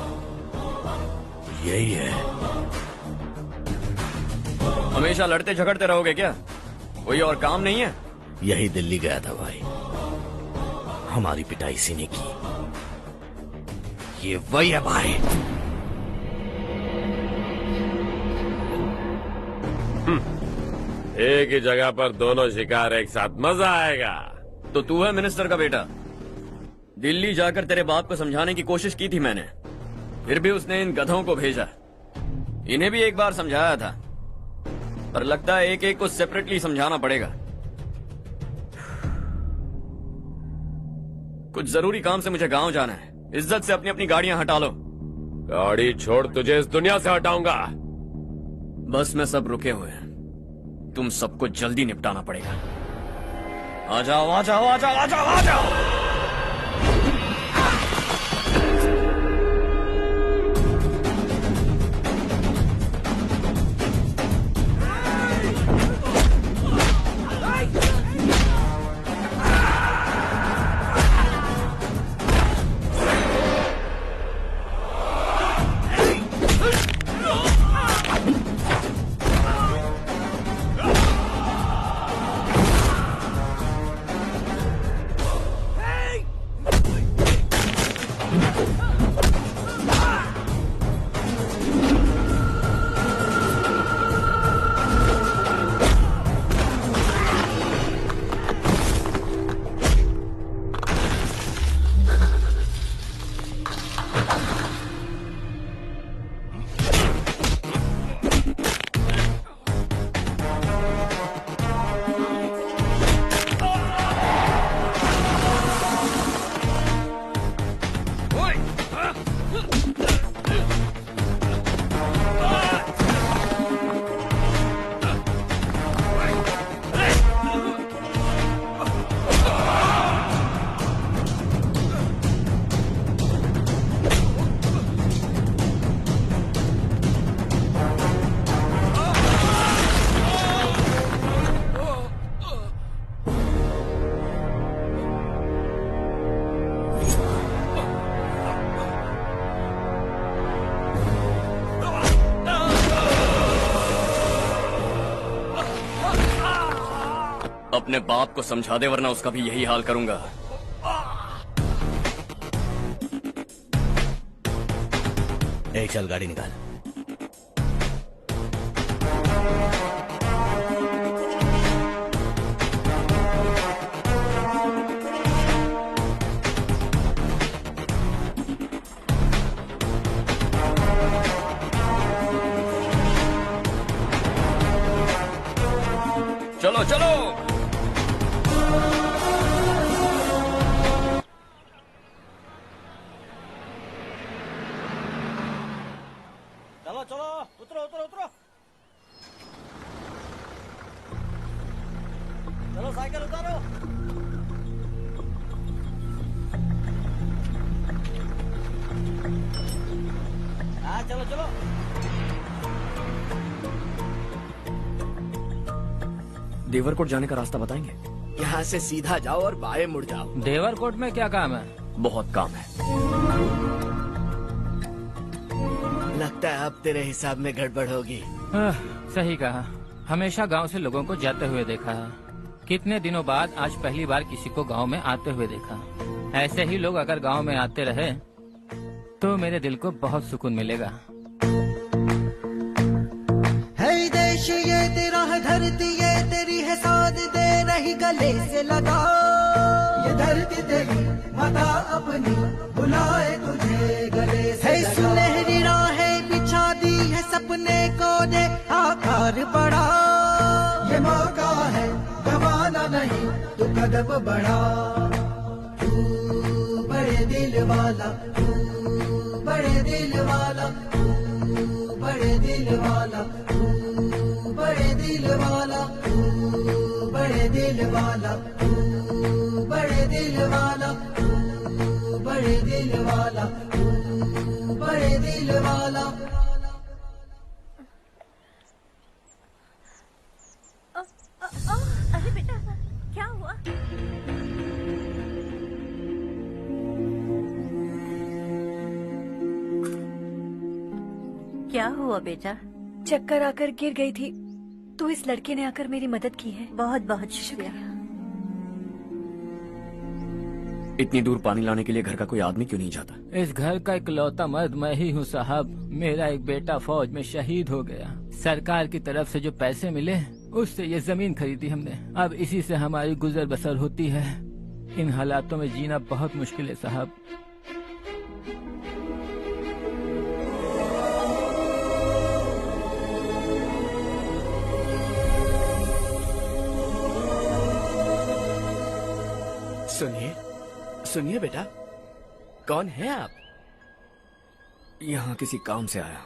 यही है। हमेशा लड़ते झगड़ते रहोगे क्या? कोई और काम नहीं है? यही दिल्ली गया था भाई, हमारी पिटाई इसी ने की। ये वही है भाई। एक ही जगह पर दोनों शिकार एक साथ, मजा आएगा। तो तू है मिनिस्टर का बेटा। दिल्ली जाकर तेरे बाप को समझाने की कोशिश की थी मैंने, फिर भी उसने इन गधों को भेजा। इन्हें भी एक बार समझाया था, पर लगता है एक एक को सेपरेटली समझाना पड़ेगा। कुछ जरूरी काम से मुझे गांव जाना है। इज्जत से अपनी अपनी गाड़ियां हटा लो। गाड़ी छोड़, तुझे इस दुनिया से हटाऊंगा। बस में सब रुके हुए हैं, तुम सबको जल्दी निपटाना पड़ेगा। आ जाओ आ जाओ आ जाओ आ जाओ आ जाओ। अपने बाप को समझा दे, वरना उसका भी यही हाल करूंगा। एक चल गाड़ी निकाल। चलो चलो। चलो चलो, उतरो उतरो उतरो। चलो साइकिल उतारो। हाँ चलो चलो। देवरकोट जाने का रास्ता बताएंगे? यहाँ से सीधा जाओ और बाएं मुड़ जाओ। देवरकोट में क्या काम है? बहुत काम है। लगता है अब तेरे हिसाब में गड़बड़ होगी। सही कहा। हमेशा गांव से लोगों को जाते हुए देखा है। कितने दिनों बाद आज पहली बार किसी को गांव में आते हुए देखा। ऐसे ही लोग अगर गांव में आते रहे तो मेरे दिल को बहुत सुकून मिलेगा। है देश ये तेरा है, धरती ये तेरी है, साथ दे रही गले से लगा। ये धरती तेरी माता अपनी बुलाए तुझे गले से लगा। सुनहरी राहें बिछा दी है, सपने को दे आकार बढ़ा। ये मौका है गवाना नहीं, तू कदम बढ़ा। तू बड़े दिल वाला, तू बड़े दिल वाला, तू बड़े दिल वाला, तू बड़े दिल वाला, तू बड़े दिल वाला, तू बड़े दिल वाला, तू बड़े दिल वाला, तू बड़े दिल वाला। अरे बेटा क्या हुआ? क्या हुआ बेटा? चक्कर आकर गिर गई थी तो इस लड़के ने आकर मेरी मदद की है। बहुत बहुत शुक्रिया। इतनी दूर पानी लाने के लिए घर का कोई आदमी क्यों नहीं जाता? इस घर का इकलौता मर्द मैं ही हूँ साहब। मेरा एक बेटा फौज में शहीद हो गया। सरकार की तरफ से जो पैसे मिले उससे ये जमीन खरीदी हमने। अब इसी से हमारी गुजर बसर होती है। इन हालातों में जीना बहुत मुश्किल है साहब। सुनिए सुनिए बेटा, कौन है आप? यहाँ किसी काम से आया।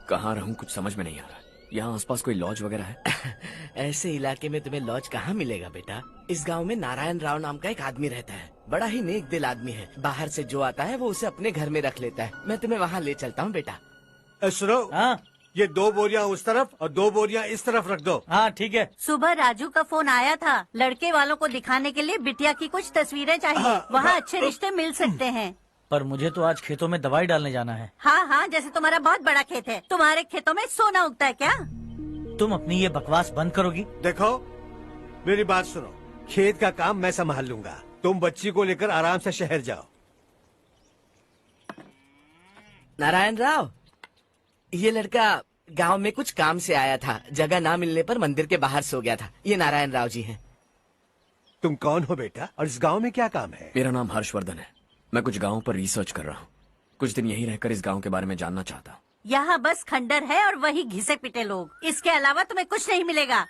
कहाँ रहूं कुछ समझ में नहीं आ रहा। यहाँ आसपास कोई लॉज वगैरह है? ऐसे इलाके में तुम्हें लॉज कहाँ मिलेगा बेटा। इस गांव में नारायण राव नाम का एक आदमी रहता है। बड़ा ही नेक दिल आदमी है। बाहर से जो आता है वो उसे अपने घर में रख लेता है। मैं तुम्हें वहाँ ले चलता हूँ बेटा। सुनो, ये 2 बोरियां उस तरफ और 2 बोरियां इस तरफ रख दो। हाँ ठीक है। सुबह राजू का फोन आया था, लड़के वालों को दिखाने के लिए बिटिया की कुछ तस्वीरें चाहिए। वहाँ अच्छे रिश्ते मिल सकते हैं। पर मुझे तो आज खेतों में दवाई डालने जाना है। हाँ हाँ, जैसे तुम्हारा बहुत बड़ा खेत है। तुम्हारे खेतों में सोना उगता है क्या? तुम अपनी ये बकवास बंद करोगी? देखो मेरी बात सुनो, खेत का काम मैं संभाल लूंगा। तुम बच्ची को लेकर आराम से शहर जाओ। नारायण राव, ये लड़का गांव में कुछ काम से आया था। जगह ना मिलने पर मंदिर के बाहर सो गया था। ये नारायण राव जी हैं। तुम कौन हो बेटा और इस गांव में क्या काम है? मेरा नाम हर्षवर्धन है। मैं कुछ गाँव पर रिसर्च कर रहा हूँ। कुछ दिन यहीं रहकर इस गाँव के बारे में जानना चाहता हूँ। यहाँ बस खंडर है और वही घिसे पिटे लोग। इसके अलावा तुम्हें कुछ नहीं मिलेगा।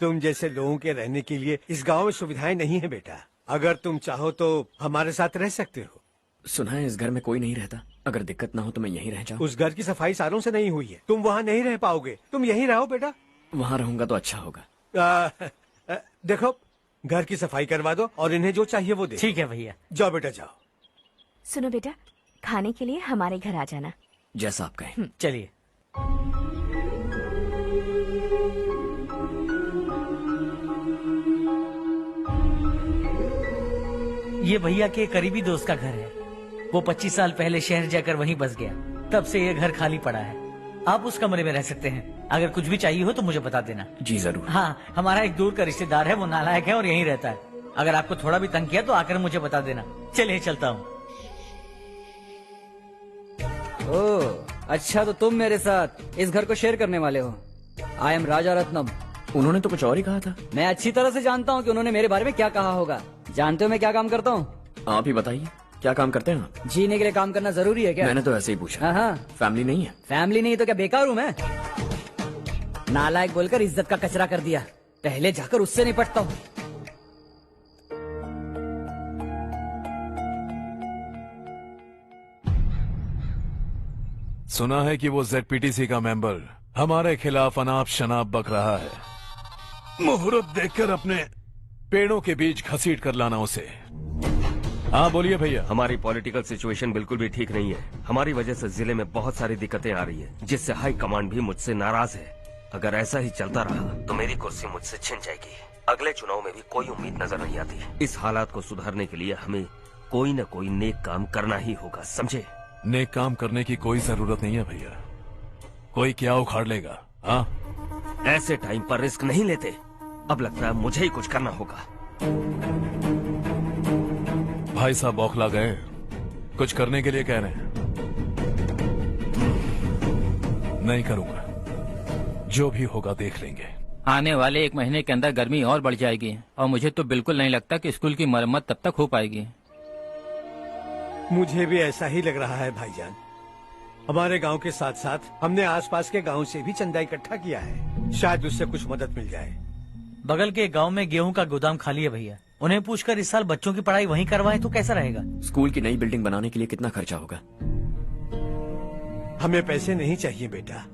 तुम जैसे लोगों के रहने के लिए इस गांव में सुविधाएं नहीं है बेटा। अगर तुम चाहो तो हमारे साथ रह सकते हो। सुना है इस घर में कोई नहीं रहता। अगर दिक्कत ना हो तो मैं यहीं रह जाऊँ। उस घर की सफाई सालों से नहीं हुई है। तुम वहाँ नहीं रह पाओगे। तुम यहीं रहो बेटा। वहाँ रहूंगा तो अच्छा होगा। देखो, घर की सफाई करवा दो और इन्हें जो चाहिए वो दे। ठीक है भैया। जाओ बेटा जाओ। सुनो बेटा, खाने के लिए हमारे घर आ जाना। जैसा आप कहें। चलिए। ये भैया के करीबी दोस्त का घर है। वो 25 साल पहले शहर जाकर वहीं बस गया। तब से ये घर खाली पड़ा है। आप उस कमरे में रह सकते हैं। अगर कुछ भी चाहिए हो तो मुझे बता देना। जी जरूर। हाँ, हमारा एक दूर का रिश्तेदार है, वो नालायक है और यहीं रहता है। अगर आपको थोड़ा भी तंग किया तो आकर मुझे बता देना। चलिए चलता हूँ। ओह, अच्छा तो तुम मेरे साथ इस घर को शेयर करने वाले हो। आई एम राजा रत्नम। उन्होंने तो कुछ और ही कहा था। मैं अच्छी तरह से जानता हूँ कि उन्होंने मेरे बारे में क्या कहा होगा। जानते हो मैं क्या काम करता हूँ? आप ही बताइए, क्या काम करते हैं आप? जीने के लिए काम करना जरूरी है क्या? मैंने तो ऐसे ही पूछा। हाँ। फैमिली नहीं है? फैमिली नहीं तो क्या बेकार हूँ मैं? नालायक बोलकर इज्जत का कचरा कर दिया। पहले जाकर उससे निपटता हूँ। सुना है कि वो ZPTC का मेंबर हमारे खिलाफ अनाप शनाप बक रहा है। मुहूर्त देखकर अपने पेड़ों के बीच घसीट कर लाना उसे। हाँ बोलिए भैया। हमारी पॉलिटिकल सिचुएशन बिल्कुल भी ठीक नहीं है। हमारी वजह से जिले में बहुत सारी दिक्कतें आ रही है, जिससे हाई कमांड भी मुझसे नाराज है। अगर ऐसा ही चलता रहा तो मेरी कुर्सी मुझसे छिन जाएगी। अगले चुनाव में भी कोई उम्मीद नजर नहीं आती। इस हालात को सुधारने के लिए हमें कोई न कोई नेक काम करना ही होगा, समझे? नेक काम करने की कोई जरूरत नहीं है भैया, कोई क्या उखाड़ लेगा। हाँ, ऐसे टाइम पर रिस्क नहीं लेते। अब लगता है मुझे ही कुछ करना होगा। भाई साहब बौखला गए, कुछ करने के लिए कह रहे हैं। नहीं करूंगा, जो भी होगा देख लेंगे। आने वाले 1 महीने के अंदर गर्मी और बढ़ जाएगी और मुझे तो बिल्कुल नहीं लगता कि स्कूल की मरम्मत तब तक हो पाएगी। मुझे भी ऐसा ही लग रहा है भाईजान। हमारे गांव के साथ साथ हमने आसपास के गांव से भी चंदा इकट्ठा किया है, शायद उससे कुछ मदद मिल जाए। बगल के गांव में गेहूं का गोदाम खाली है भैया, उन्हें पूछकर इस साल बच्चों की पढ़ाई वहीं करवाएं तो कैसा रहेगा? स्कूल की नई बिल्डिंग बनाने के लिए कितना खर्चा होगा? हमें पैसे नहीं चाहिए बेटा।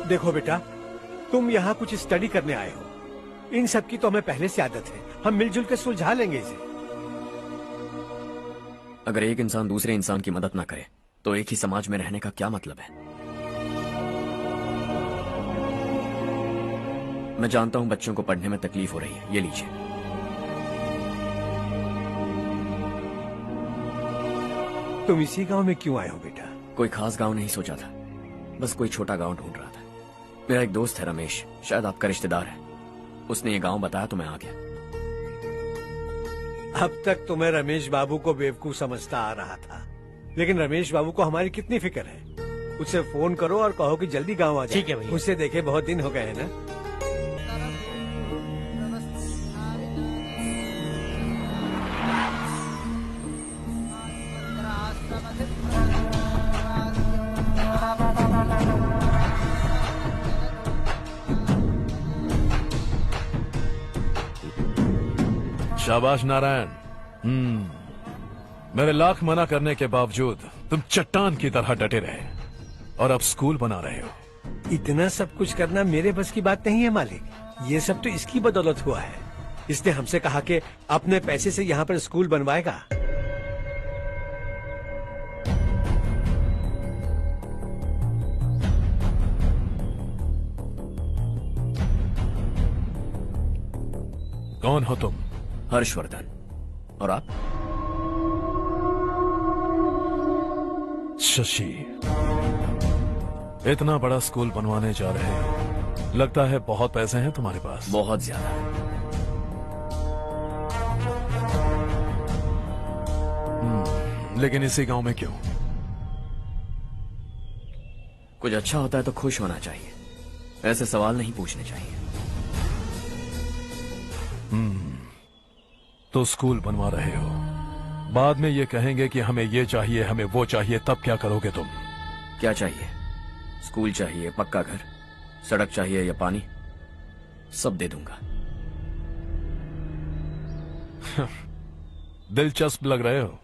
देखो बेटा, तुम यहाँ कुछ स्टडी करने आए हो, इन सब की तो हमें पहले से आदत है। हम मिलजुल कर सुलझा लेंगे इसे। अगर एक इंसान दूसरे इंसान की मदद ना करे तो एक ही समाज में रहने का क्या मतलब है? मैं जानता हूं बच्चों को पढ़ने में तकलीफ हो रही है, ये लीजिए। तुम इसी गांव में क्यों आए हो बेटा? कोई खास गांव नहीं सोचा था, बस कोई छोटा गांव ढूंढ रहा था। मेरा एक दोस्त है रमेश, शायद आपका रिश्तेदार है, उसने ये गांव बताया तो मैं आ गया। अब तक तो मैं रमेश बाबू को बेवकूफ समझता आ रहा था, लेकिन रमेश बाबू को हमारी कितनी फिक्र है। उसे फोन करो और कहो कि जल्दी गांव आ जाए। ठीक है भैया। उसे देखे बहुत दिन हो गए हैं ना। शाबाश नारायण। मेरे लाख मना करने के बावजूद तुम चट्टान की तरह डटे रहे और अब स्कूल बना रहे हो। इतना सब कुछ करना मेरे बस की बात नहीं है मालिक, ये सब तो इसकी बदौलत हुआ है। इसने हमसे कहा कि अपने पैसे से यहाँ पर स्कूल बनवाएगा। कौन हो तुम? हर्षवर्धन। और आप? शशि। इतना बड़ा स्कूल बनवाने जा रहे हो, लगता है बहुत पैसे हैं तुम्हारे पास। बहुत ज्यादा। लेकिन इसी गांव में क्यों? कुछ अच्छा होता है तो खुश होना चाहिए, ऐसे सवाल नहीं पूछने चाहिए। तो स्कूल बनवा रहे हो, बाद में ये कहेंगे कि हमें ये चाहिए, हमें वो चाहिए, तब क्या करोगे तुम? क्या चाहिए? स्कूल चाहिए, पक्का घर, सड़क चाहिए या पानी, सब दे दूंगा। दिलचस्प लग रहे हो।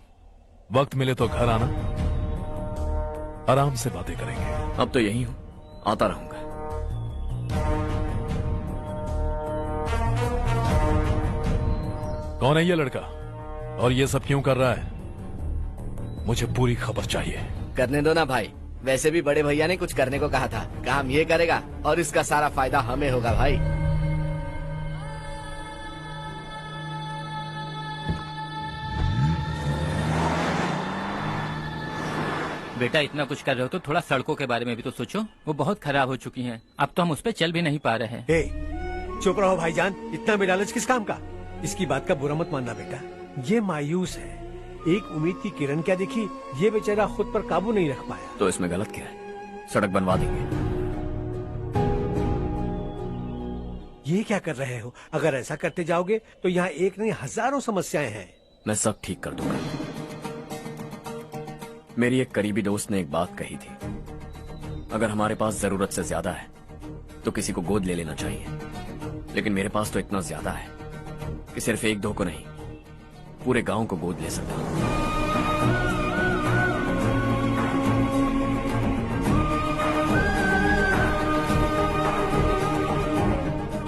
वक्त मिले तो घर आना, आराम से बातें करेंगे। अब तो यही हूं, आता रहूंगा। कौन है ये लड़का और ये सब क्यों कर रहा है? मुझे पूरी खबर चाहिए। करने दो ना भाई, वैसे भी बड़े भैया ने कुछ करने को कहा था, काम ये करेगा और इसका सारा फायदा हमें होगा भाई। बेटा इतना कुछ कर रहे हो तो थोड़ा सड़कों के बारे में भी तो सोचो, वो बहुत खराब हो चुकी हैं। अब तो हम उस पर चल भी नहीं पा रहे हैं। चुप रहो भाईजान, इतना भी लालच किस काम का? इसकी बात का बुरा मत मानना बेटा, ये मायूस है। एक उम्मीद की किरण क्या देखी, ये बेचारा खुद पर काबू नहीं रख पाया। तो इसमें गलत क्या है? सड़क बनवा देंगे। ये क्या कर रहे हो? अगर ऐसा करते जाओगे तो यहाँ एक नहीं हजारों समस्याएं हैं। मैं सब ठीक कर दूंगा। मेरी एक करीबी दोस्त ने एक बात कही थी, अगर हमारे पास जरूरत से ज्यादा है तो किसी को गोद ले लेना चाहिए, लेकिन मेरे पास तो इतना ज्यादा है कि सिर्फ 1-2 को नहीं, पूरे गांव को गोद ले सकता हूं।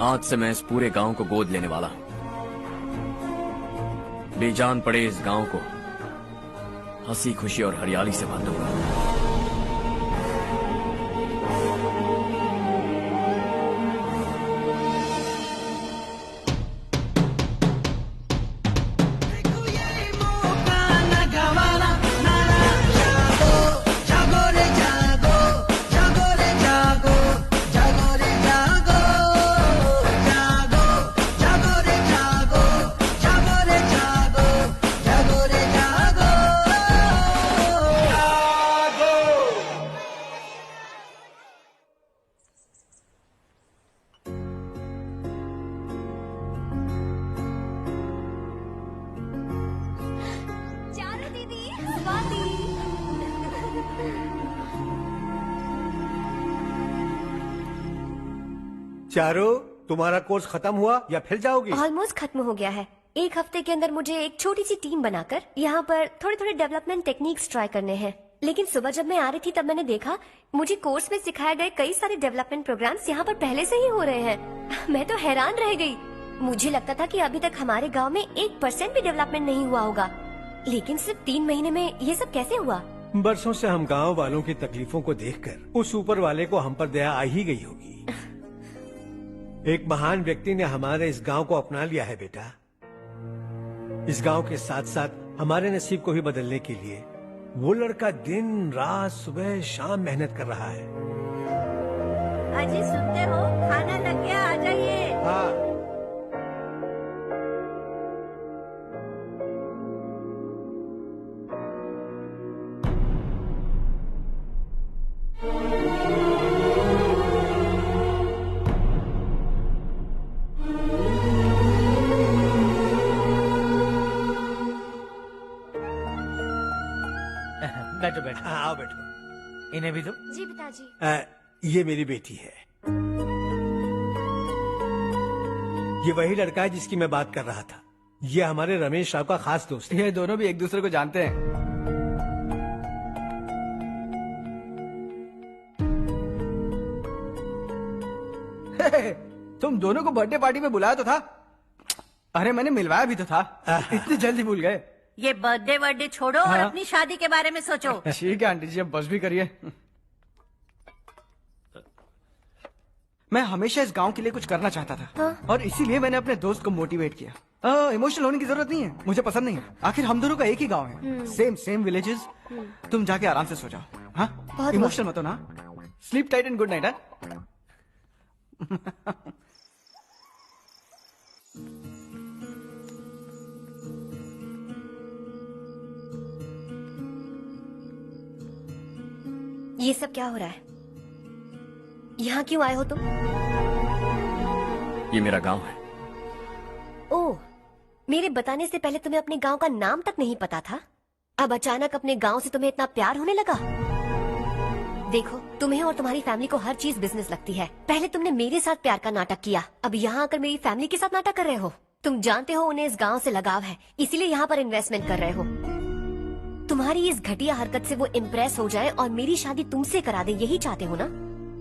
आज से मैं इस पूरे गांव को गोद लेने वाला हूं। बेजान पड़े इस गांव को हंसी खुशी और हरियाली से बांधूंगा। चारू, तुम्हारा कोर्स खत्म हुआ या फिर जाओगी? ऑलमोस्ट खत्म हो गया है। एक हफ्ते के अंदर मुझे एक छोटी सी टीम बनाकर यहाँ पर थोड़े थोड़े डेवलपमेंट टेक्निक्स ट्राई करने हैं। लेकिन सुबह जब मैं आ रही थी तब मैंने देखा मुझे कोर्स में सिखाए गए कई सारे डेवलपमेंट प्रोग्राम्स यहाँ पर पहले से ही हो रहे हैं। मैं तो हैरान रह गई। मुझे लगता था कि अभी तक हमारे गाँव में 1% भी डेवलपमेंट नहीं हुआ होगा, लेकिन सिर्फ 3 महीने में ये सब कैसे हुआ? बरसों से हम गांव वालों की तकलीफों को देखकर उस ऊपर वाले को हम पर दया आ ही गई होगी। एक महान व्यक्ति ने हमारे इस गांव को अपना लिया है बेटा। इस गांव के साथ साथ हमारे नसीब को भी बदलने के लिए वो लड़का दिन रात सुबह शाम मेहनत कर रहा है। अजी सुनते हो, खाना लग गया, आ जाइए। हाँ। बैठो बैठो। आओ बैठो। इन्हें भी दो। जी पिताजी। ये मेरी बेटी है। ये वही लड़का है जिसकी मैं बात कर रहा था। ये हमारे रमेश राव का खास दोस्त है। ये दोनों भी एक दूसरे को जानते हैं। तुम दोनों को बर्थडे पार्टी में बुलाया तो था। अरे मैंने मिलवाया भी तो था। इतनी जल्दी भूल गए। ये बर्थडे छोड़ो और हाँ? अपनी शादी के बारे में सोचो। ठीक है आंटी जी, अब बस भी करिए। मैं हमेशा इस गांव के लिए कुछ करना चाहता था। हाँ? और इसीलिए मैंने अपने दोस्त को मोटिवेट किया। इमोशनल होने की जरूरत नहीं है, मुझे पसंद नहीं है। आखिर हम दोनों का एक ही गांव है, सेम विलेजेस। तुम जाके आराम से सो जाओ। हाँ, इमोशनल मत हो ना। Sleep tight and good night. ये सब क्या हो रहा है? यहाँ क्यों आए हो तुम? ये मेरा गांव है। ओह, मेरे बताने से पहले तुम्हें अपने गांव का नाम तक नहीं पता था? अब अचानक अपने गांव से तुम्हें इतना प्यार होने लगा? देखो, तुम्हें और तुम्हारी फैमिली को हर चीज बिजनेस लगती है। पहले तुमने मेरे साथ प्यार का नाटक किया, अब यहाँ आकर मेरी फैमिली के साथ नाटक कर रहे हो। तुम जानते हो उन्हें इस गांव से लगाव है, इसीलिए यहाँ पर इन्वेस्टमेंट कर रहे हो। तुम्हारी इस घटिया हरकत से वो इम्प्रेस हो जाए और मेरी शादी तुमसे करा दे, यही चाहते हो ना?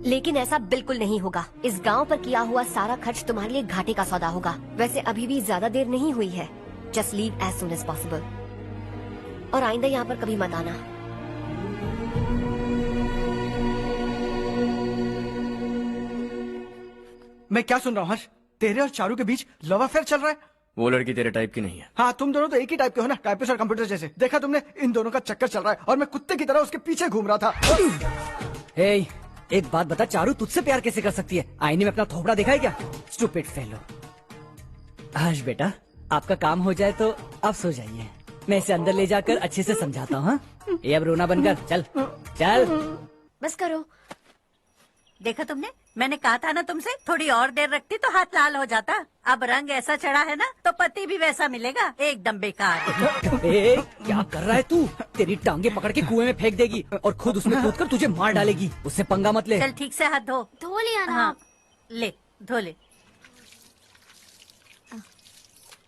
लेकिन ऐसा बिल्कुल नहीं होगा। इस गांव पर किया हुआ सारा खर्च तुम्हारे लिए घाटे का सौदा होगा। वैसे अभी भी ज्यादा देर नहीं हुई है। Just leave as soon as possible. और आइंदा यहाँ पर कभी मत आना। मैं क्या सुन रहा हूँ हर्ष? तेरे और चारू के बीच लव अफेयर चल रहा है? वो लड़की तेरे टाइप की नहीं है। हाँ, तुम दोनों तो एक ही टाइप के हो ना, टाइपिस्ट और कंप्यूटर जैसे। देखा तुमने, इन दोनों का चक्कर चल रहा है और मैं कुत्ते की तरह उसके पीछे घूम रहा था। हे, एक बात बता, चारू तुझसे प्यार कैसे कर सकती है? आईने में अपना थोपड़ा देखा है क्या? Stupid fellow. हर्ष बेटा, आपका काम हो जाए तो आप सो जाइए। मैं इसे अंदर ले जाकर अच्छे से समझाता हूँ। ये अब रोना बनकर चल चल। बस करो। देखा तुमने, मैंने कहा था ना तुमसे, थोड़ी और देर रखती तो हाथ लाल हो जाता। अब रंग ऐसा चढ़ा है ना तो पति भी वैसा मिलेगा, एकदम बेकार। ए, क्या कर रहा है तू? तेरी टांगे पकड़ के कुएं में फेंक देगी और खुद उसमें कूदकर तुझे मार डालेगी। उससे पंगा मत ले। चल ठीक से हाथ धो। धो लिया ना? हाँ, ले धो ले।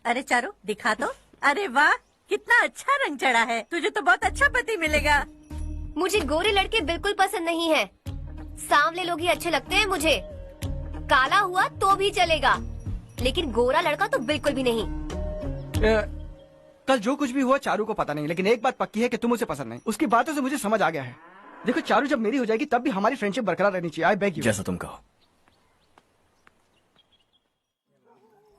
अरे चारू दिखा तो। अरे वाह, कितना अच्छा रंग चढ़ा है। तुझे तो बहुत अच्छा पति मिलेगा। मुझे गोरे लड़के बिल्कुल पसंद नहीं है। सांवले लोग ही अच्छे लगते हैं मुझे। काला हुआ तो भी चलेगा, लेकिन गोरा लड़का तो बिल्कुल भी नहीं। कल जो कुछ भी हुआ चारू को पता नहीं, लेकिन एक बात पक्की है कि तुम उसे पसंद नहीं। उसकी बातों से मुझे समझ आ गया है। देखो चारू जब मेरी हो जाएगी तब भी हमारी फ्रेंडशिप बरकरार रहनी चाहिए। I beg you. जैसा तुम कहो।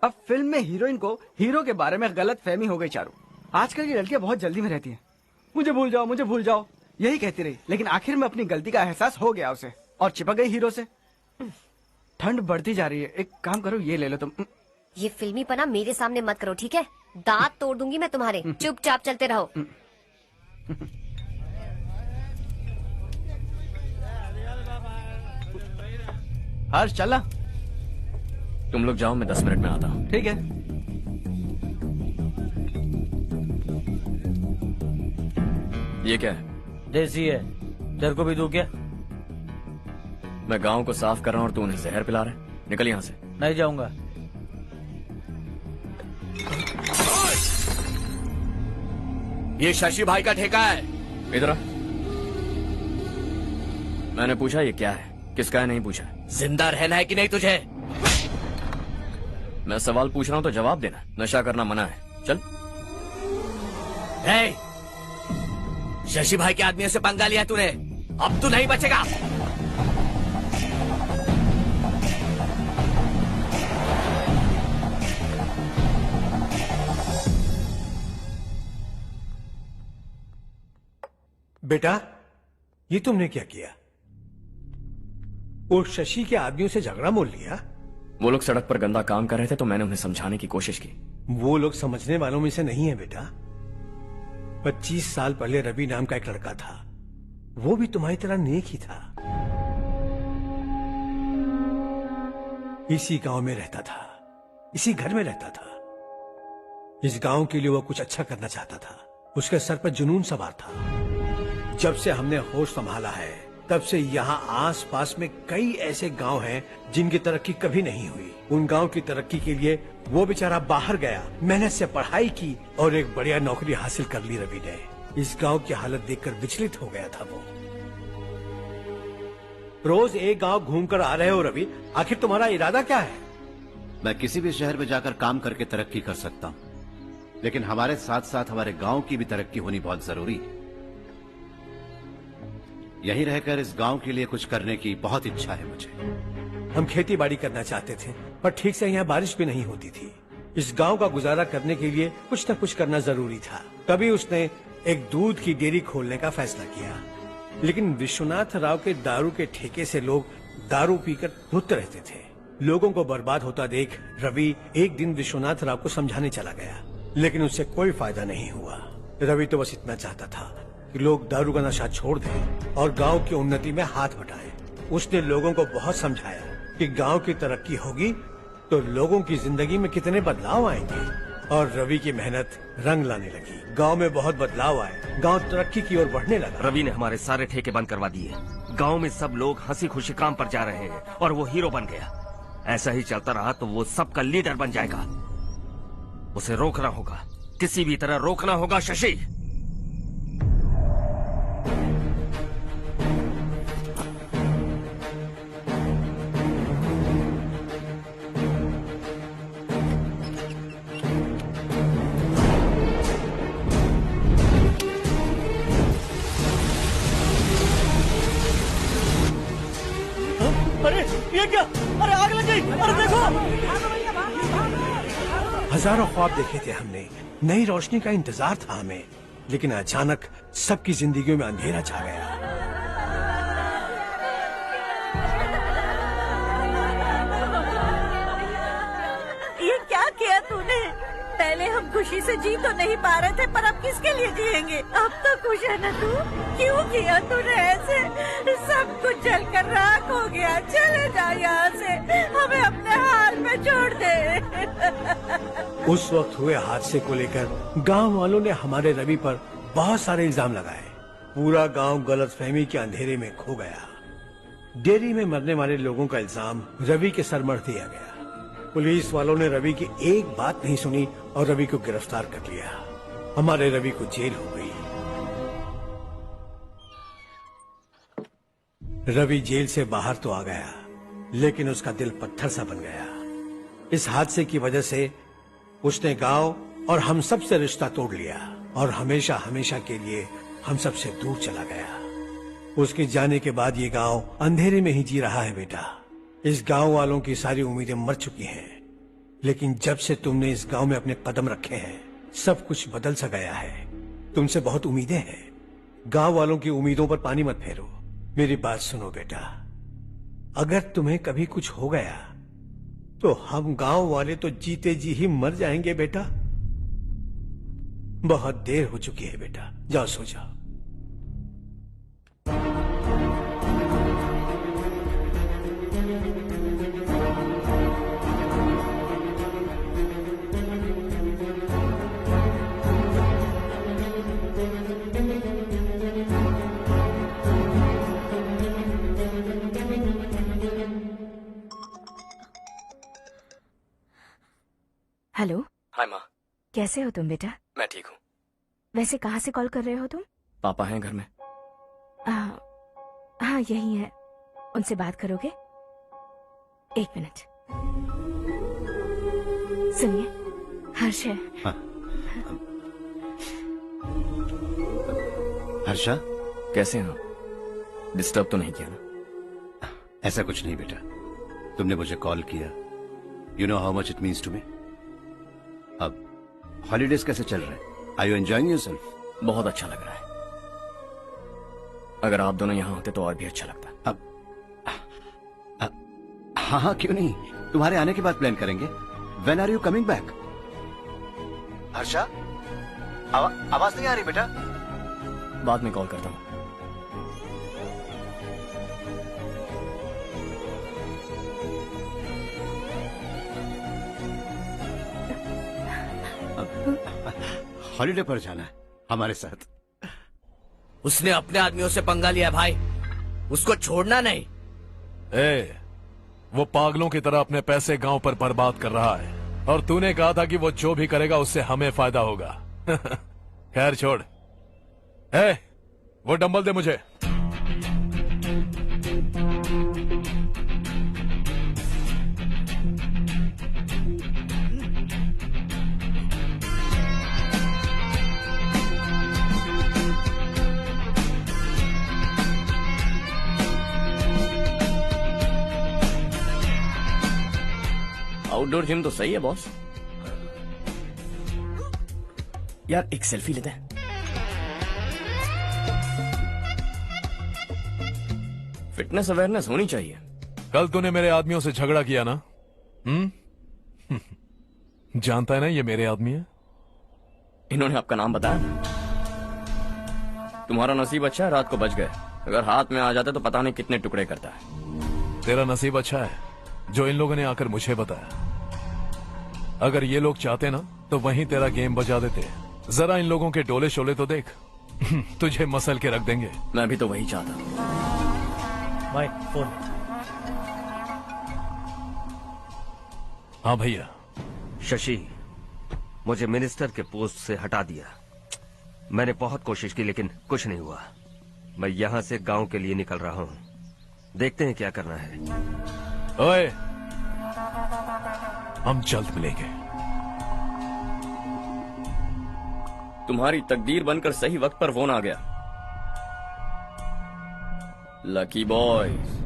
अब फिल्म में हीरोइन को हीरो के बारे में गलत फहमी हो गई चारू। आजकल की लड़कियां बहुत जल्दी में रहती हैं। मुझे भूल जाओ, मुझे भूल जाओ, यही कहती रही, लेकिन आखिर में अपनी गलती का एहसास हो गया उसे और चिपक गई हीरो से। ठंड बढ़ती जा रही है, एक काम करो ये ले लो तुम। ये फिल्मी पना मेरे सामने मत करो, ठीक है? दांत तोड़ दूंगी मैं तुम्हारे। चुपचाप चलते रहो। हर्ष चला। तुम लोग जाओ, मैं 10 मिनट में आता हूँ। ठीक है। ये क्या है? देसी है, तेरे को भी दूं क्या? मैं गांव को साफ कर रहा हूँ और तू उन्हें जहर पिला रहा है। निकल यहाँ से। नहीं जाऊंगा। ये शशि भाई का ठेका है। इधर आ। मैंने पूछा ये क्या है, किसका है नहीं पूछा। जिंदा रहना है कि नहीं तुझे? मैं सवाल पूछ रहा हूँ तो जवाब देना। नशा करना मना है। चल। हे, शशि भाई के आदमियों से पंगा लिया तूने, अब तू नहीं बचेगा। बेटा, ये तुमने क्या किया? वो शशि के आदमियों से झगड़ा मोल लिया? वो लोग सड़क पर गंदा काम कर रहे थे तो मैंने उन्हें समझाने की कोशिश की। वो लोग समझने वालों में से नहीं है बेटा। 25 साल पहले रवि नाम का एक लड़का था, वो भी तुम्हारी तरह नेक ही था। इसी गांव में रहता था, इसी घर में रहता था। इस गांव के लिए वो कुछ अच्छा करना चाहता था। उसके सर पर जुनून सवार था। जब से हमने होश संभाला है तब से यहाँ आस पास में कई ऐसे गांव हैं जिनकी तरक्की कभी नहीं हुई। उन गांव की तरक्की के लिए वो बेचारा बाहर गया, मेहनत से पढ़ाई की और एक बढ़िया नौकरी हासिल कर ली रवि ने। इस गांव की हालत देखकर विचलित हो गया था वो। रोज एक गांव घूमकर आ रहे हो रवि, आखिर तुम्हारा इरादा क्या है? मैं किसी भी शहर में जाकर काम करके तरक्की कर सकता हूँ, लेकिन हमारे साथ साथ हमारे गांव की भी तरक्की होनी बहुत जरूरी है। यहीं रहकर इस गांव के लिए कुछ करने की बहुत इच्छा है मुझे। हम खेती बाड़ी करना चाहते थे, पर ठीक से यहाँ बारिश भी नहीं होती थी। इस गांव का गुजारा करने के लिए कुछ न कुछ करना जरूरी था। तभी उसने एक दूध की डेयरी खोलने का फैसला किया। लेकिन विश्वनाथ राव के दारू के ठेके से लोग दारू पीकर धुत रहते थे। लोगों को बर्बाद होता देख रवि एक दिन विश्वनाथ राव को समझाने चला गया, लेकिन उससे कोई फायदा नहीं हुआ। रवि तो बस इतना चाहता था कि लोग दारू का नशा छोड़ दें और गांव की उन्नति में हाथ बटाएं। उसने लोगों को बहुत समझाया कि गांव की तरक्की होगी तो लोगों की जिंदगी में कितने बदलाव आएंगे, और रवि की मेहनत रंग लाने लगी। गांव में बहुत बदलाव आए, गांव तरक्की की ओर बढ़ने लगा। रवि ने हमारे सारे ठेके बंद करवा दिए। गांव में सब लोग हंसी खुशी काम पर जा रहे हैं और वो हीरो बन गया। ऐसा ही चलता रहा तो वो सबका लीडर बन जाएगा। उसे रोकना होगा, किसी भी तरह रोकना होगा शशि। अरे ये क्या? अरे आग लग गई! अरे देखो! हजारों ख्वाब देखे थे हमने, नई रोशनी का इंतजार था हमें, लेकिन अचानक सबकी जिंदगियों में अंधेरा छा गया। ये क्या किया तूने? पहले हम खुशी से जी तो नहीं पा रहे थे, पर अब किसके लिए जिएंगे? अब तो खुश है ना तू? क्यों किया तूने ऐसे? सब कुछ जलकर राख हो गया। चले जा यहाँ से, हमें अपने हाल में छोड़ दे। उस वक्त हुए हादसे को लेकर गांव वालों ने हमारे रवि पर बहुत सारे इल्जाम लगाए। पूरा गांव गलतफहमी के अंधेरे में खो गया। डेयरी में मरने वाले लोगों का इल्जाम रवि के सर मढ़ दिया गया। पुलिस वालों ने रवि की एक बात नहीं सुनी और रवि को गिरफ्तार कर लिया। हमारे रवि को जेल हो गई। रवि जेल से बाहर तो आ गया, लेकिन उसका दिल पत्थर सा बन गया। इस हादसे की वजह से उसने गांव और हम सब से रिश्ता तोड़ लिया और हमेशा हमेशा के लिए हम सब से दूर चला गया। उसके जाने के बाद ये गांव अंधेरे में ही जी रहा है बेटा। इस गांव वालों की सारी उम्मीदें मर चुकी हैं, लेकिन जब से तुमने इस गांव में अपने कदम रखे हैं सब कुछ बदल सा गया है। तुमसे बहुत उम्मीदें हैं। गांव वालों की उम्मीदों पर पानी मत फेरो। मेरी बात सुनो बेटा, अगर तुम्हें कभी कुछ हो गया तो हम गांव वाले तो जीते जी ही मर जाएंगे बेटा। बहुत देर हो चुकी है बेटा, जाओ सो जाओ। हेलो। हाय माँ। कैसे हो तुम बेटा? मैं ठीक हूँ। वैसे कहाँ से कॉल कर रहे हो तुम? पापा हैं घर में। हाँ यही है। उनसे बात करोगे? 1 मिनट। सुनिए, हर्ष है। हाँ। हर्षा, कैसे हैं आप? डिस्टर्ब तो नहीं किया ना? ऐसा कुछ नहीं बेटा, तुमने मुझे कॉल किया। You know how much it means to me. अब हॉलीडेज कैसे चल रहे हैं? Are you enjoying yourself? बहुत अच्छा लग रहा है। अगर आप दोनों यहाँ होते तो और भी अच्छा लगता। अब हाँ हाँ क्यों नहीं, तुम्हारे आने के बाद प्लान करेंगे। When are you coming back? Harsha, आवाज नहीं आ रही बेटा। बाद में कॉल करता हूँ। हॉलीडे पर जाना है हमारे साथ। उसने अपने आदमियों से पंगा लिया भाई, उसको छोड़ना नहीं। वो पागलों की तरह अपने पैसे गांव पर बर्बाद कर रहा है और तूने कहा था कि वो जो भी करेगा उससे हमें फायदा होगा। खैर छोड़। वो डंबल दे मुझे। आउटडोर जिम तो सही है बॉस। यार एक सेल्फी लेते हैं। फिटनेस अवेयरनेस होनी चाहिए। कल तूने मेरे आदमियों से झगड़ा किया ना? जानता है ना ये मेरे आदमी है। इन्होंने आपका नाम बताया? तुम्हारा नसीब अच्छा है रात को बच गए, अगर हाथ में आ जाते तो पता नहीं कितने टुकड़े करता है। तेरा नसीब अच्छा है जो इन लोगों ने आकर मुझे बताया। अगर ये लोग चाहते ना तो वहीं तेरा गेम बजा देते। जरा इन लोगों के डोले शोले तो देख। तुझे मसल के रख देंगे। मैं भी तो वही चाहता। भाई फोन। हाँ भैया। शशि, मुझे मिनिस्टर के पोस्ट से हटा दिया। मैंने बहुत कोशिश की लेकिन कुछ नहीं हुआ। मैं यहाँ से गांव के लिए निकल रहा हूँ। देखते हैं क्या करना है। ओए, हम जल्द मिलेंगे। तुम्हारी तकदीर बनकर सही वक्त पर फोन आ गया। Lucky boys.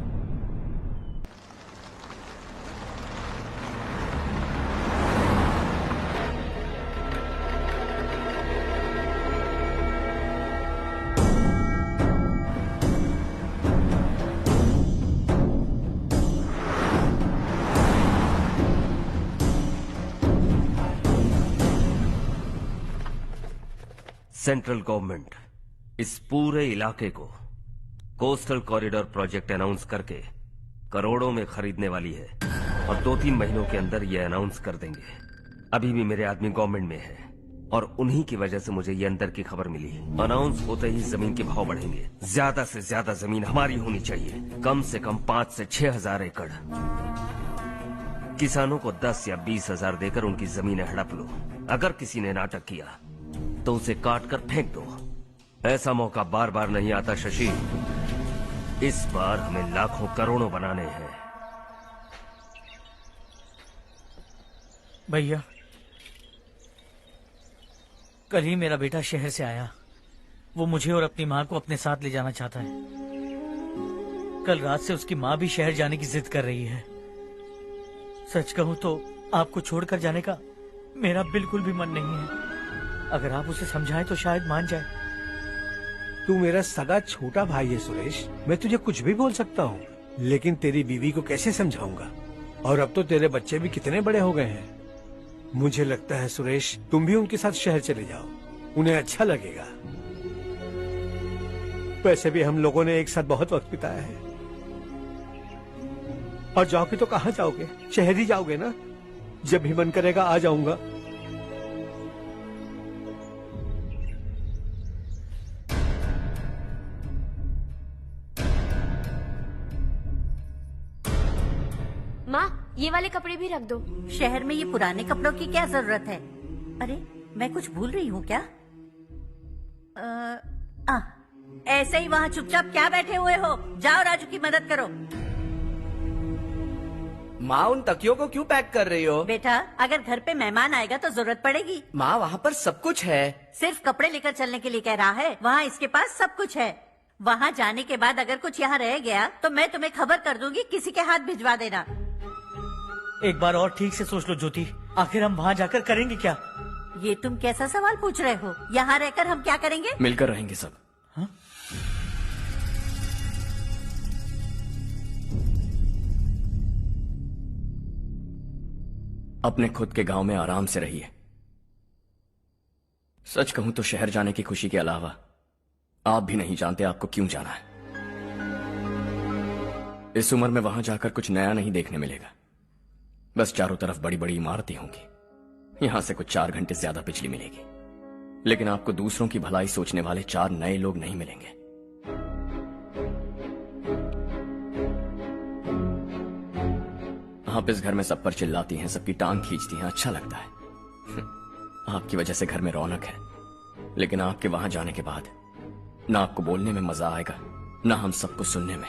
सेंट्रल गवर्नमेंट इस पूरे इलाके को कोस्टल कॉरिडोर प्रोजेक्ट अनाउंस करके करोड़ों में खरीदने वाली है और 2-3 महीनों के अंदर ये अनाउंस कर देंगे। अभी भी मेरे आदमी गवर्नमेंट में है और उन्हीं की वजह से मुझे ये अंदर की खबर मिली। अनाउंस होते ही जमीन के भाव बढ़ेंगे। ज्यादा से ज्यादा जमीन हमारी होनी चाहिए, कम से कम 5 से 6 हजार एकड़। किसानों को 10 या 20 हजार देकर उनकी जमीनें हड़प लो। अगर किसी ने नाटक किया तो उसे काट कर फेंक दो। ऐसा मौका बार बार नहीं आता शशि। इस बार हमें लाखों करोड़ों बनाने हैं। भैया, कल ही मेरा बेटा शहर से आया। वो मुझे और अपनी माँ को अपने साथ ले जाना चाहता है। कल रात से उसकी माँ भी शहर जाने की जिद कर रही है। सच कहूँ तो आपको छोड़कर जाने का मेरा बिल्कुल भी मन नहीं है। अगर आप उसे समझाएं तो शायद मान जाए। तू मेरा सगा छोटा भाई है सुरेश, मैं तुझे कुछ भी बोल सकता हूँ, लेकिन तेरी बीवी को कैसे समझाऊंगा? और अब तो तेरे बच्चे भी कितने बड़े हो गए हैं। मुझे लगता है सुरेश, तुम भी उनके साथ शहर चले जाओ, उन्हें अच्छा लगेगा। वैसे भी हम लोगों ने एक साथ बहुत वक्त बिताया है। और जाओगे तो कहाँ जाओगे? शहर ही जाओगे ना? जब भी मन करेगा आ जाऊंगा। माँ, ये वाले कपड़े भी रख दो। शहर में ये पुराने कपड़ों की क्या जरूरत है? अरे मैं कुछ भूल रही हूँ क्या? ऐसे ही वहाँ चुपचाप क्या बैठे हुए हो? जाओ राजू की मदद करो। माँ, उन तकियों को क्यों पैक कर रही हो? बेटा, अगर घर पे मेहमान आएगा तो जरूरत पड़ेगी। माँ, वहाँ पर सब कुछ है। सिर्फ कपड़े लेकर चलने के लिए कह रहा है? वहाँ इसके पास सब कुछ है। वहाँ जाने के बाद अगर कुछ यहाँ रह गया तो मैं तुम्हें खबर कर दूंगी, किसी के हाथ भिजवा देना। एक बार और ठीक से सोच लो ज्योति, आखिर हम वहाँ जाकर करेंगे क्या? ये तुम कैसा सवाल पूछ रहे हो? यहाँ रहकर हम क्या करेंगे? मिलकर रहेंगे सब। हाँ? अपने खुद के गांव में आराम से रहिए। सच कहूं तो शहर जाने की खुशी के अलावा आप भी नहीं जानते आपको क्यों जाना है। इस उम्र में वहां जाकर कुछ नया नहीं देखने मिलेगा। बस चारों तरफ बड़ी बड़ी इमारतें होंगी। यहां से कुछ 4 घंटे ज्यादा बिजली मिलेगी, लेकिन आपको दूसरों की भलाई सोचने वाले 4 नए लोग नहीं मिलेंगे। आप इस घर में सब पर चिल्लाती हैं, सबकी टांग खींचती हैं, अच्छा लगता है। आपकी वजह से घर में रौनक है, लेकिन आपके वहां जाने के बाद ना आपको बोलने में मजा आएगा, ना हम सबको सुनने में।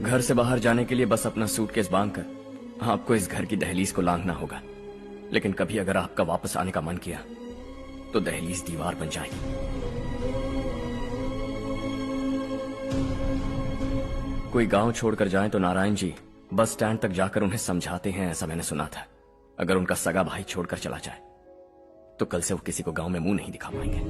घर से बाहर जाने के लिए बस अपना सूटकेस बांधकर आपको इस घर की दहलीज को लांघना होगा, लेकिन कभी अगर आपका वापस आने का मन किया तो दहलीज दीवार बन जाएगी। कोई गांव छोड़कर जाए तो नारायण जी बस स्टैंड तक जाकर उन्हें समझाते हैं, ऐसा मैंने सुना था। अगर उनका सगा भाई छोड़कर चला जाए तो कल से वो किसी को गांव में मुंह नहीं दिखा पाएंगे।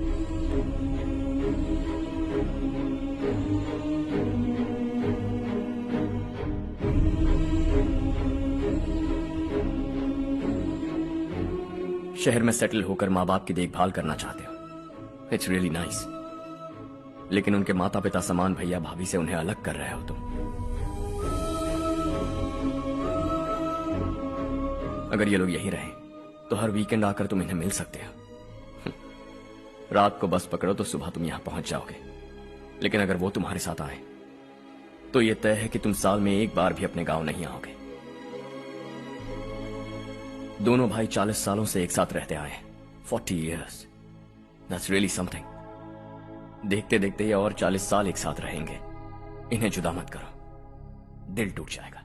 शहर में सेटल होकर माँ बाप की देखभाल करना चाहते हो, इट्स रियली नाइस, लेकिन उनके माता पिता समान भैया भाभी से उन्हें अलग कर रहे हो तुम। अगर ये लोग यहीं रहे तो हर वीकेंड आकर तुम इन्हें मिल सकते हो। रात को बस पकड़ो तो सुबह तुम यहां पहुंच जाओगे, लेकिन अगर वो तुम्हारे साथ आए तो ये तय है कि तुम साल में एक बार भी अपने गांव नहीं आओगे। दोनों भाई 40 सालों से एक साथ रहते आए, 40 years, that's really something। देखते देखते ये और 40 साल एक साथ रहेंगे। इन्हें जुदा मत करो, दिल टूट जाएगा।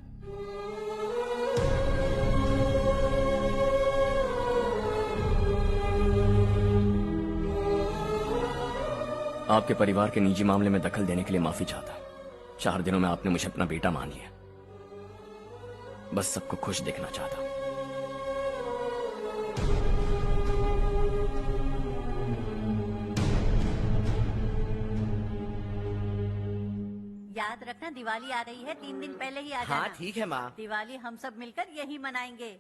आपके परिवार के निजी मामले में दखल देने के लिए माफी चाहता। 4 दिनों में आपने मुझे अपना बेटा मान लिया। बस सबको खुश देखना चाहता। याद रखना, दिवाली आ रही है, 3 दिन पहले ही आ जाना। हाँ ठीक है माँ। दिवाली हम सब मिलकर यही मनाएंगे।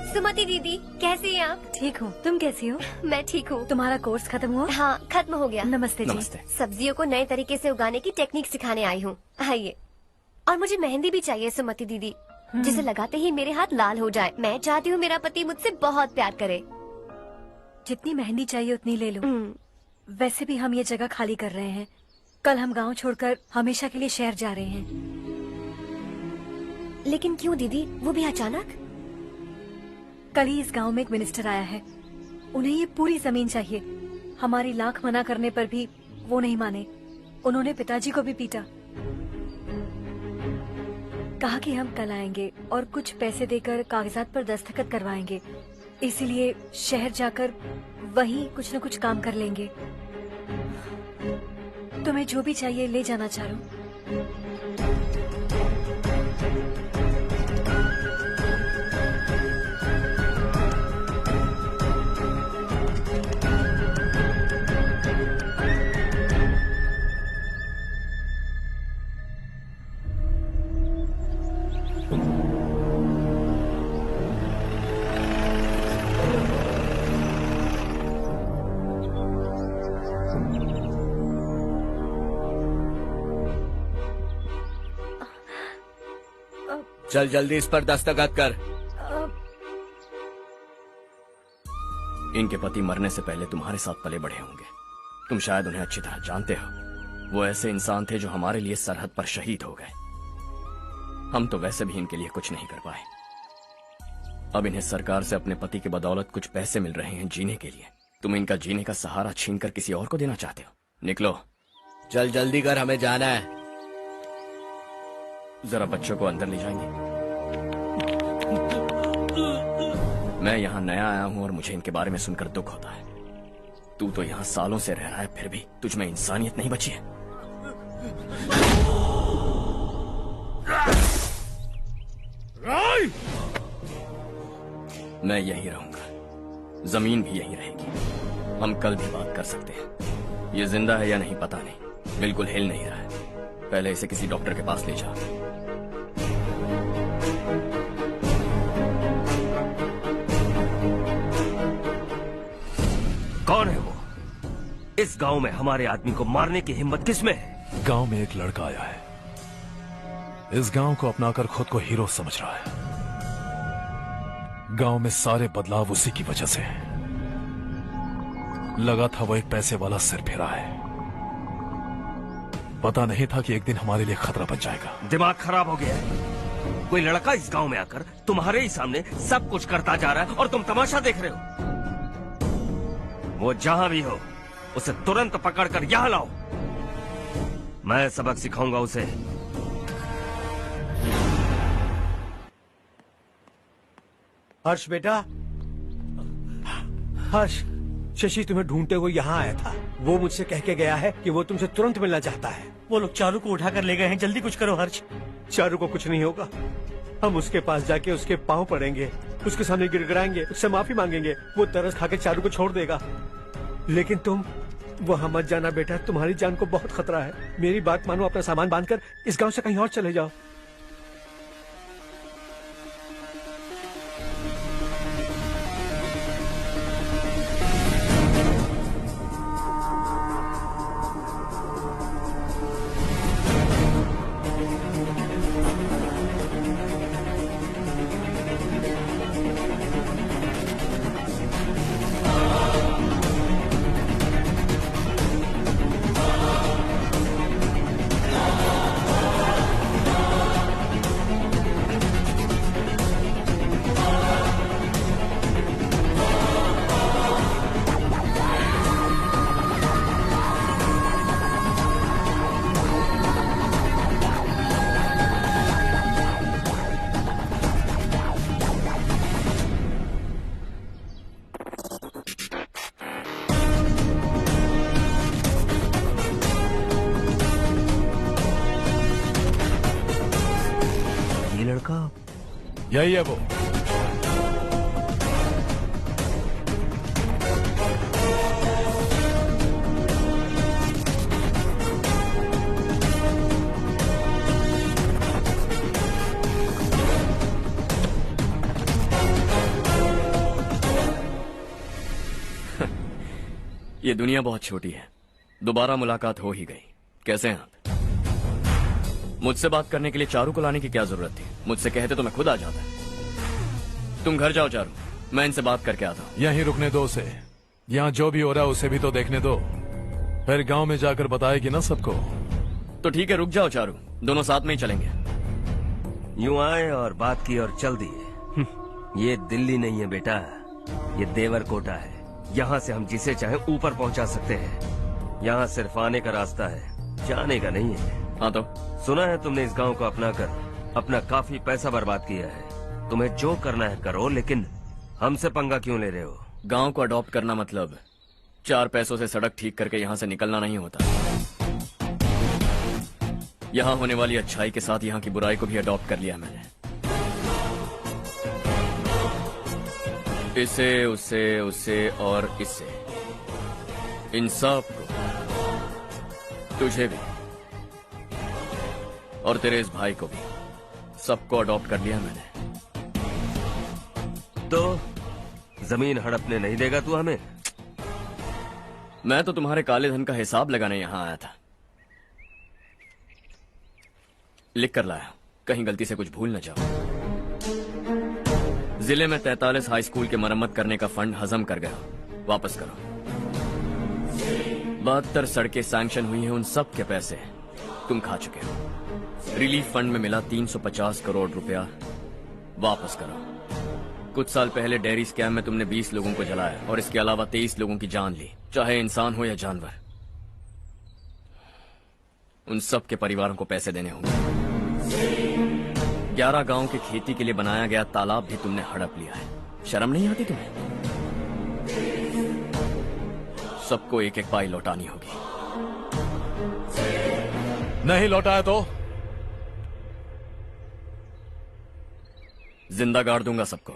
सुमति दीदी, कैसी हैं आप? ठीक हूँ, तुम कैसी हो? मैं ठीक हूँ। तुम्हारा कोर्स खत्म हुआ? हाँ, खत्म हो गया। नमस्ते जी। नमस्ते। सब्जियों को नए तरीके से उगाने की टेक्निक सिखाने आई हूँ। आइए। और मुझे मेहंदी भी चाहिए सुमति दीदी, जिसे लगाते ही मेरे हाथ लाल हो जाए। मैं चाहती हूँ मेरा पति मुझसे बहुत प्यार करे। जितनी मेहंदी चाहिए उतनी ले लो। वैसे भी हम ये जगह खाली कर रहे हैं। कल हम गांव छोड़कर हमेशा के लिए शहर जा रहे हैं। लेकिन क्यों दीदी, वो भी अचानक? कल ही इस गांव में एक मिनिस्टर आया है, उन्हें ये पूरी जमीन चाहिए। हमारी लाख मना करने पर भी वो नहीं माने। उन्होंने पिताजी को भी पीटा। कहा कि हम कल आएंगे और कुछ पैसे देकर कागजात पर दस्तखत करवाएंगे। इसीलिए शहर जाकर वहीं कुछ न कुछ काम कर लेंगे। तुम्हें जो भी चाहिए ले जाना चारू। चल जल्दी इस पर दस्तखत कर। इनके पति मरने से पहले तुम्हारे साथ पले बढ़े होंगे। तुम शायद उन्हें अच्छी तरह जानते हो। वो ऐसे इंसान थे जो हमारे लिए सरहद पर शहीद हो गए। हम तो वैसे भी इनके लिए कुछ नहीं कर पाए। अब इन्हें सरकार से अपने पति की बदौलत कुछ पैसे मिल रहे हैं जीने के लिए। तुम इनका जीने का सहारा छीनकर किसी और को देना चाहते हो। निकलो, चल जल्दी कर, हमें जाना है। जरा बच्चों को अंदर ले जाएंगे। मैं यहाँ नया आया हूँ और मुझे इनके बारे में सुनकर दुख होता है। तू तो यहाँ सालों से रह रहा है, फिर भी तुझ में इंसानियत नहीं बची है। मैं यहीं रहूंगा, जमीन भी यहीं रहेगी। हम कल भी बात कर सकते हैं। ये जिंदा है या नहीं पता नहीं, बिल्कुल हिल नहीं रहा है। पहले इसे किसी डॉक्टर के पास ले जा। कौन है वो? इस गांव में हमारे आदमी को मारने की हिम्मत किसमें है? गांव में एक लड़का आया है, इस गांव को अपनाकर खुद को हीरो समझ रहा है। गांव में सारे बदलाव उसी की वजह से है। लगा था वो एक पैसे वाला सिरफिरा है। पता नहीं था कि एक दिन हमारे लिए खतरा बन जाएगा। दिमाग खराब हो गया है। कोई लड़का इस गांव में आकर तुम्हारे ही सामने सब कुछ करता जा रहा है और तुम तमाशा देख रहे हो। वो जहां भी हो उसे तुरंत पकड़कर यहां लाओ। मैं सबक सिखाऊंगा उसे। हर्ष बेटा, हर्ष, शशि तुम्हें ढूंढते हुए यहाँ आया था। वो मुझसे कह के गया है कि वो तुमसे तुरंत मिलना चाहता है। वो लोग चारू को उठाकर ले गए हैं, जल्दी कुछ करो हर्ष। चारू को कुछ नहीं होगा। हम उसके पास जाके उसके पांव पड़ेंगे, उसके सामने गिड़गिड़ाएंगे, उससे माफी मांगेंगे। वो तरस खा के चारू को छोड़ देगा। लेकिन तुम वहां मत जाना बेटा, तुम्हारी जान को बहुत खतरा है। मेरी बात मानो, अपना सामान बांधकर इस गांव से कहीं और चले जाओ। यही है वो। ये दुनिया बहुत छोटी है। दोबारा मुलाकात हो ही गई। कैसे हैं आप? मुझसे बात करने के लिए चारू को लाने की क्या जरूरत थी? मुझसे कहते तो मैं खुद आ जाता। तुम घर जाओ चारू, मैं इनसे बात करके आता हूँ। यहीं रुकने दो उसे। यहाँ जो भी हो रहा है उसे भी तो देखने दो। फिर गांव में जाकर बताएगी ना सबको। तो ठीक है, रुक जाओ चारू, दोनों साथ में ही चलेंगे। यूं आए और बात की और चल दिए। ये दिल्ली नहीं है बेटा, ये देवर कोटा है। यहाँ से हम जिसे चाहे ऊपर पहुँचा सकते हैं। यहाँ सिर्फ आने का रास्ता है, जाने का नहीं है। हाँ तो सुना है तुमने इस गांव को अपना कर अपना काफी पैसा बर्बाद किया है। तुम्हें जो करना है करो, लेकिन हमसे पंगा क्यों ले रहे हो? गांव को अडॉप्ट करना मतलब 4 पैसों से सड़क ठीक करके यहाँ से निकलना नहीं होता। यहाँ होने वाली अच्छाई के साथ यहाँ की बुराई को भी अडॉप्ट कर लिया मैंने। इसे, उससे, उससे और इससे, इन सब को, तुझे भी और तेरे इस भाई को भी, सबको अडॉप्ट कर लिया मैंने। तो जमीन हड़पने नहीं देगा तू हमें? मैं तो तुम्हारे काले धन का हिसाब लगाने यहाँ आया था। लिख कर लाया, कहीं गलती से कुछ भूल न जाओ। जिले में 43 हाई स्कूल के मरम्मत करने का फंड हजम कर गया, वापस करो। 72 सड़कें सैंक्शन हुई हैं, उन सब के पैसे तुम खा चुके हो। रिलीफ फंड में मिला 350 करोड़ रुपया, वापस करो। कुछ साल पहले डेयरी स्कैम में तुमने 20 लोगों को जलाया और इसके अलावा 23 लोगों की जान ली, चाहे इंसान हो या जानवर। उन सब के परिवारों को पैसे देने होंगे। 11 गांव की खेती के लिए बनाया गया तालाब भी तुमने हड़प लिया है। शर्म नहीं आती तुम्हें? सबको एक एक पाई लौटानी होगी। नहीं लौटाया तो जिंदा गाड़ दूंगा सबको।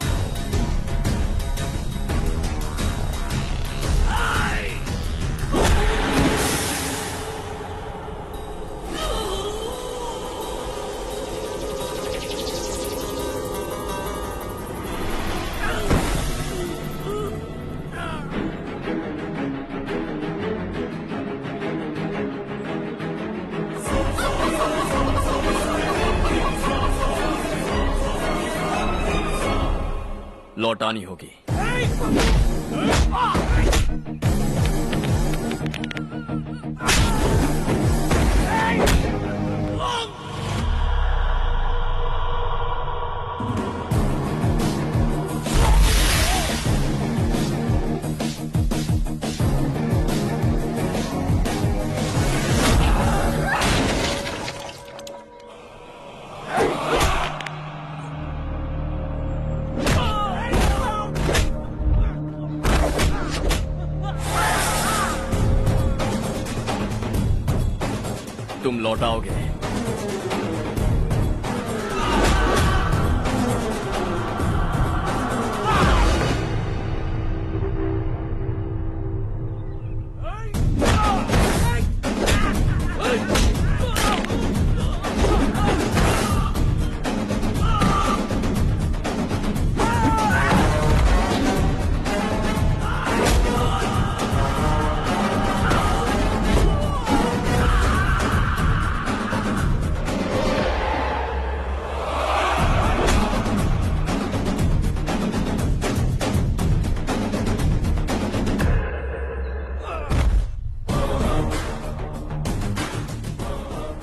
लौटानी होगी। तुम लौटाओगे।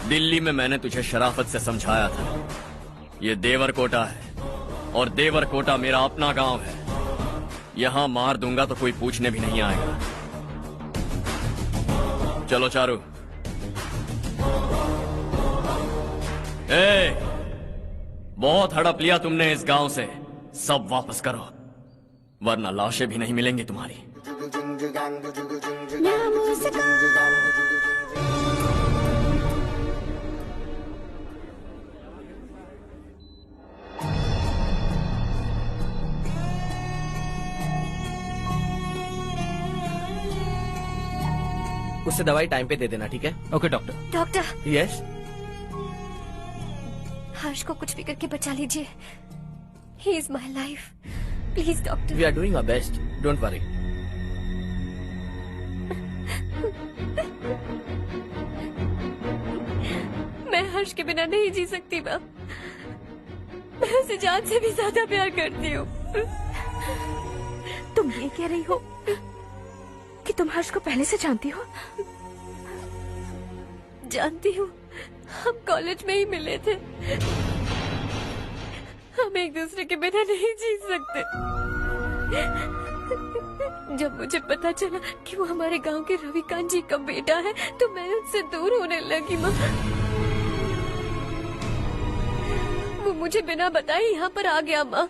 दिल्ली में मैंने तुझे शराफत से समझाया था, ये देवर कोटा है और देवर कोटा मेरा अपना गांव है। यहां मार दूंगा तो कोई पूछने भी नहीं आएगा। चलो चारू। बहुत हड़प लिया तुमने इस गांव से, सब वापस करो वरना लाशें भी नहीं मिलेंगी तुम्हारी। उससे दवाई टाइम पे दे देना, ठीक है? Okay doctor. Doctor. Yes. Harsh को कुछ भी करके बचा लीजिए। He is my life, please doctor. We are doing our best, don't worry. मैं हर्ष के बिना नहीं जी सकती मैम। मैं उसे जान से भी ज्यादा प्यार करती हूँ। तुम ये कह रही हो कि तुम हर्ष को पहले से जानती हो? जानती हूँ, हम कॉलेज में ही मिले थे। हम एक दूसरे के बिना नहीं जी सकते। जब मुझे पता चला कि वो हमारे गांव के रविकांत जी का बेटा है तो मैं उनसे दूर होने लगी माँ। वो मुझे बिना बताए यहाँ पर आ गया माँ।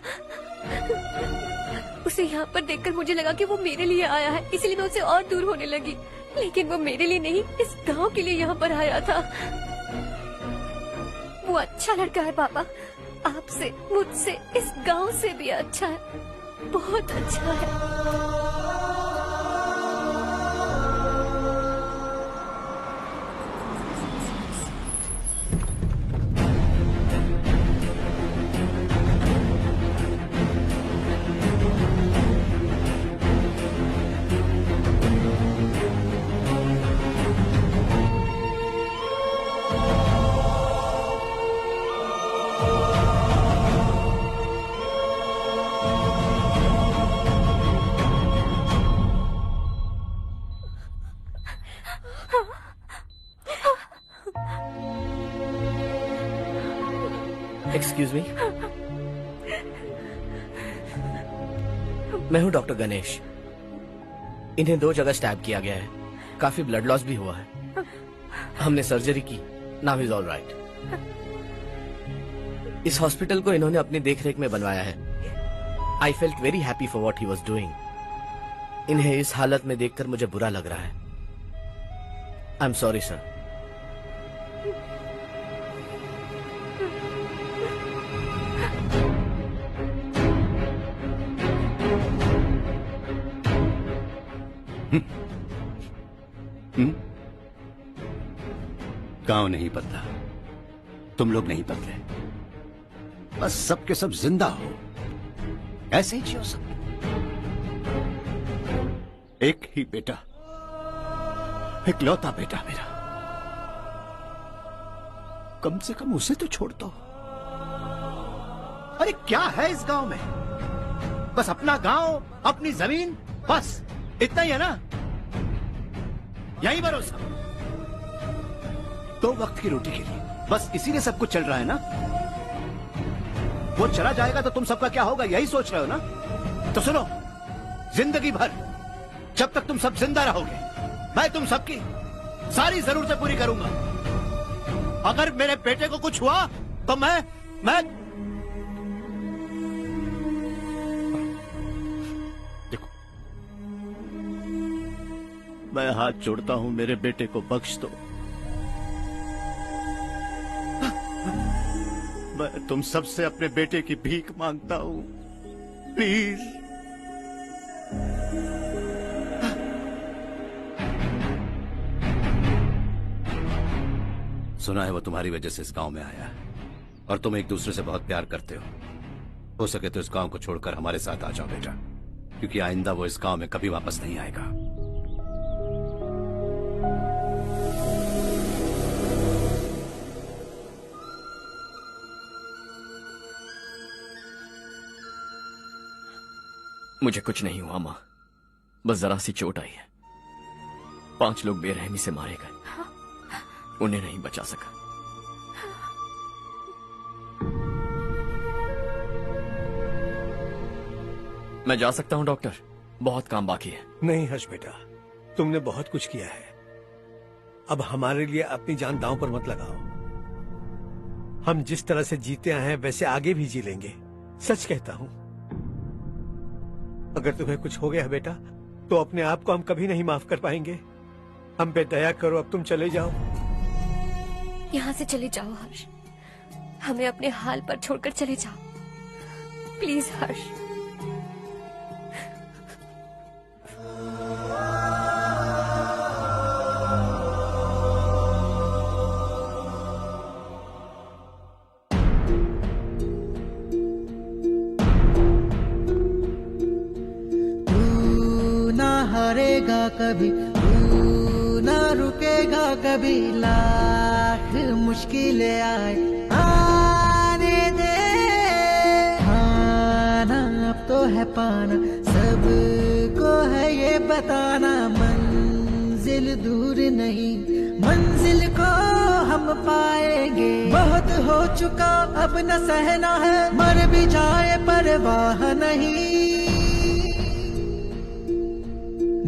उसे यहाँ पर देखकर मुझे लगा कि वो मेरे लिए आया है, इसलिए मैं उससे और दूर होने लगी। लेकिन वो मेरे लिए नहीं, इस गांव के लिए यहाँ पर आया था। वो अच्छा लड़का है पापा, आपसे, मुझसे, इस गांव से भी अच्छा है, बहुत अच्छा है। एक्सक्यूज मी, मैं हूं डॉक्टर गणेश। इन्हें 2 जगह स्टैब किया गया है, काफी ब्लड लॉस भी हुआ है। हमने सर्जरी की, नाउ इज ऑल राइट। इस हॉस्पिटल को इन्होंने अपनी देखरेख में बनवाया है। I felt very happy for what he was doing. इन्हें इस हालत में देखकर मुझे बुरा लग रहा है। I am sorry sir. गांव नहीं बदला, तुम लोग नहीं बदले, बस सबके सब जिंदा हो, ऐसे ही जियो सब। एक ही बेटा, इकलौता बेटा मेरा, कम से कम उसे तो छोड़ दो। अरे क्या है इस गांव में? बस अपना गांव, अपनी जमीन, बस इतना ही है ना? यही भरोसा, 2 वक्त की रोटी के लिए, बस इसीलिए सब कुछ चल रहा है ना? वो चला जाएगा तो तुम सबका क्या होगा, यही सोच रहे हो ना? तो सुनो, जिंदगी भर जब तक तुम सब जिंदा रहोगे, मैं तुम सबकी सारी जरूरतें पूरी करूंगा। अगर मेरे बेटे को कुछ हुआ तो मैं देखो, मैं हाथ जोड़ता हूं, मेरे बेटे को बख्श दो। मैं तुम सबसे अपने बेटे की भीख मांगता हूं, प्लीज। सुना है वो तुम्हारी वजह से इस गांव में आया है और तुम एक दूसरे से बहुत प्यार करते हो सके तो इस गांव को छोड़कर हमारे साथ आ जाओ बेटा, क्योंकि आइंदा वो इस गांव में कभी वापस नहीं आएगा। मुझे कुछ नहीं हुआ माँ, बस जरा सी चोट आई है। 5 लोग बेरहमी से मारे गए, उन्हें नहीं बचा सका। मैं जा सकता हूं डॉक्टर, बहुत काम बाकी है। नहीं हर्ष बेटा, तुमने बहुत कुछ किया है, अब हमारे लिए अपनी जान दांव पर मत लगाओ। हम जिस तरह से जीते आए हैं वैसे आगे भी जी लेंगे, सच कहता हूं। अगर तुम्हें कुछ हो गया बेटा तो अपने आप को हम कभी नहीं माफ कर पाएंगे। हम पे दया करो, अब तुम चले जाओ। यहाँ से चले जाओ हर्ष, हमें अपने हाल पर छोड़कर चले जाओ, प्लीज हर्ष। हारेगा कभी, तू ना रुकेगा कभी, लाख मुश्किलें आए आने दे। खाना अब तो है पाना, सबको है ये बताना, मंजिल दूर नहीं, मंजिल को हम पाएंगे। बहुत हो चुका अब न सहना है, मर भी जाए परवाह नहीं।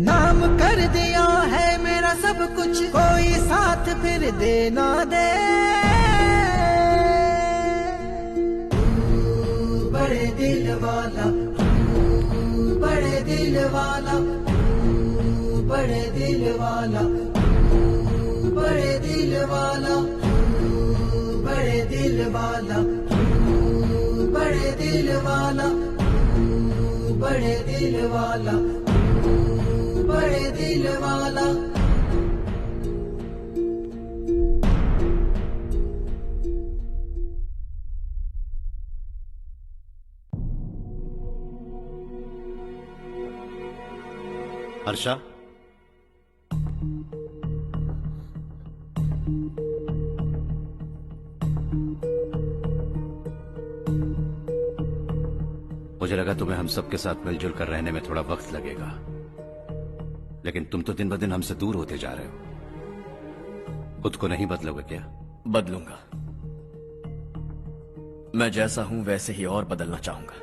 नाम कर दिया है मेरा सब कुछ, कोई साथ फिर दे ना दे। बड़े दिल वाला, बड़े दिल वाला, बड़े दिल वाला, बड़े दिल वाला, बड़े दिल वाला, बड़े दिल वाला, बड़े दिल वाला, बड़े दिल वाला। हर्षा, मुझे लगा तुम्हें हम सबके साथ मिलजुल कर रहने में थोड़ा वक्त लगेगा, लेकिन तुम तो दिन ब दिन हमसे दूर होते जा रहे हो। खुद को नहीं बदलोगे क्या? बदलूंगा। मैं जैसा हूं वैसे ही और बदलना चाहूंगा।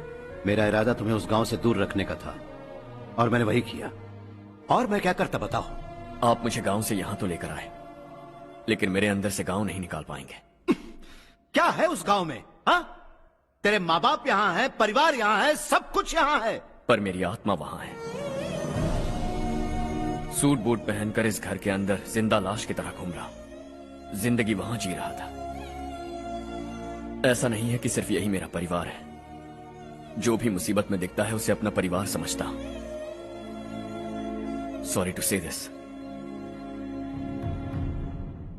मेरा इरादा तुम्हें उस गांव से दूर रखने का था और मैंने वही किया। और मैं क्या करता बताओ? आप मुझे गांव से यहां तो लेकर आए, लेकिन मेरे अंदर से गांव नहीं निकाल पाएंगे। क्या है उस गांव में? हाँ, तेरे माँ बाप यहाँ है, परिवार यहाँ है, सब कुछ यहाँ है, पर मेरी आत्मा वहां है। सूट बूट पहनकर इस घर के अंदर जिंदा लाश की तरह घूम रहा, जिंदगी वहां जी रहा था। ऐसा नहीं है कि सिर्फ यही मेरा परिवार है। जो भी मुसीबत में दिखता है उसे अपना परिवार समझता हूं। सॉरी टू से दिस।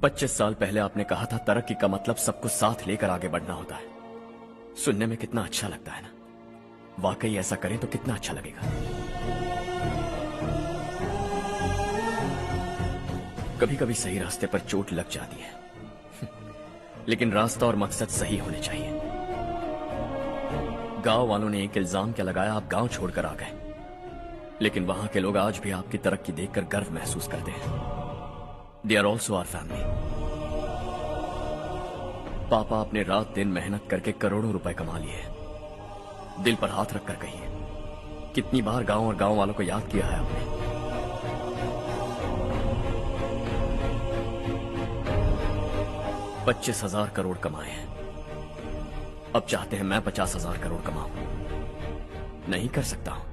25 साल पहले आपने कहा था तरक्की का मतलब सबको साथ लेकर आगे बढ़ना होता है। सुनने में कितना अच्छा लगता है ना? वाकई ऐसा करें तो कितना अच्छा लगेगा। कभी कभी सही रास्ते पर चोट लग जाती है, लेकिन रास्ता और मकसद सही होने चाहिए। गांव वालों ने एक इल्जाम क्या लगाया, आप गांव छोड़कर आ गए, लेकिन वहां के लोग आज भी आपकी तरक्की देखकर गर्व महसूस करते हैं। They are also our family. पापा आपने रात दिन मेहनत करके करोड़ों रुपए कमा लिए। दिल पर हाथ रखकर कहिए, कितनी बार गांव और गांव वालों को याद किया है आपने? $25,000 करोड़ कमाए हैं, अब चाहते हैं मैं 50,000 करोड़ कमाऊं। नहीं कर सकता हूं।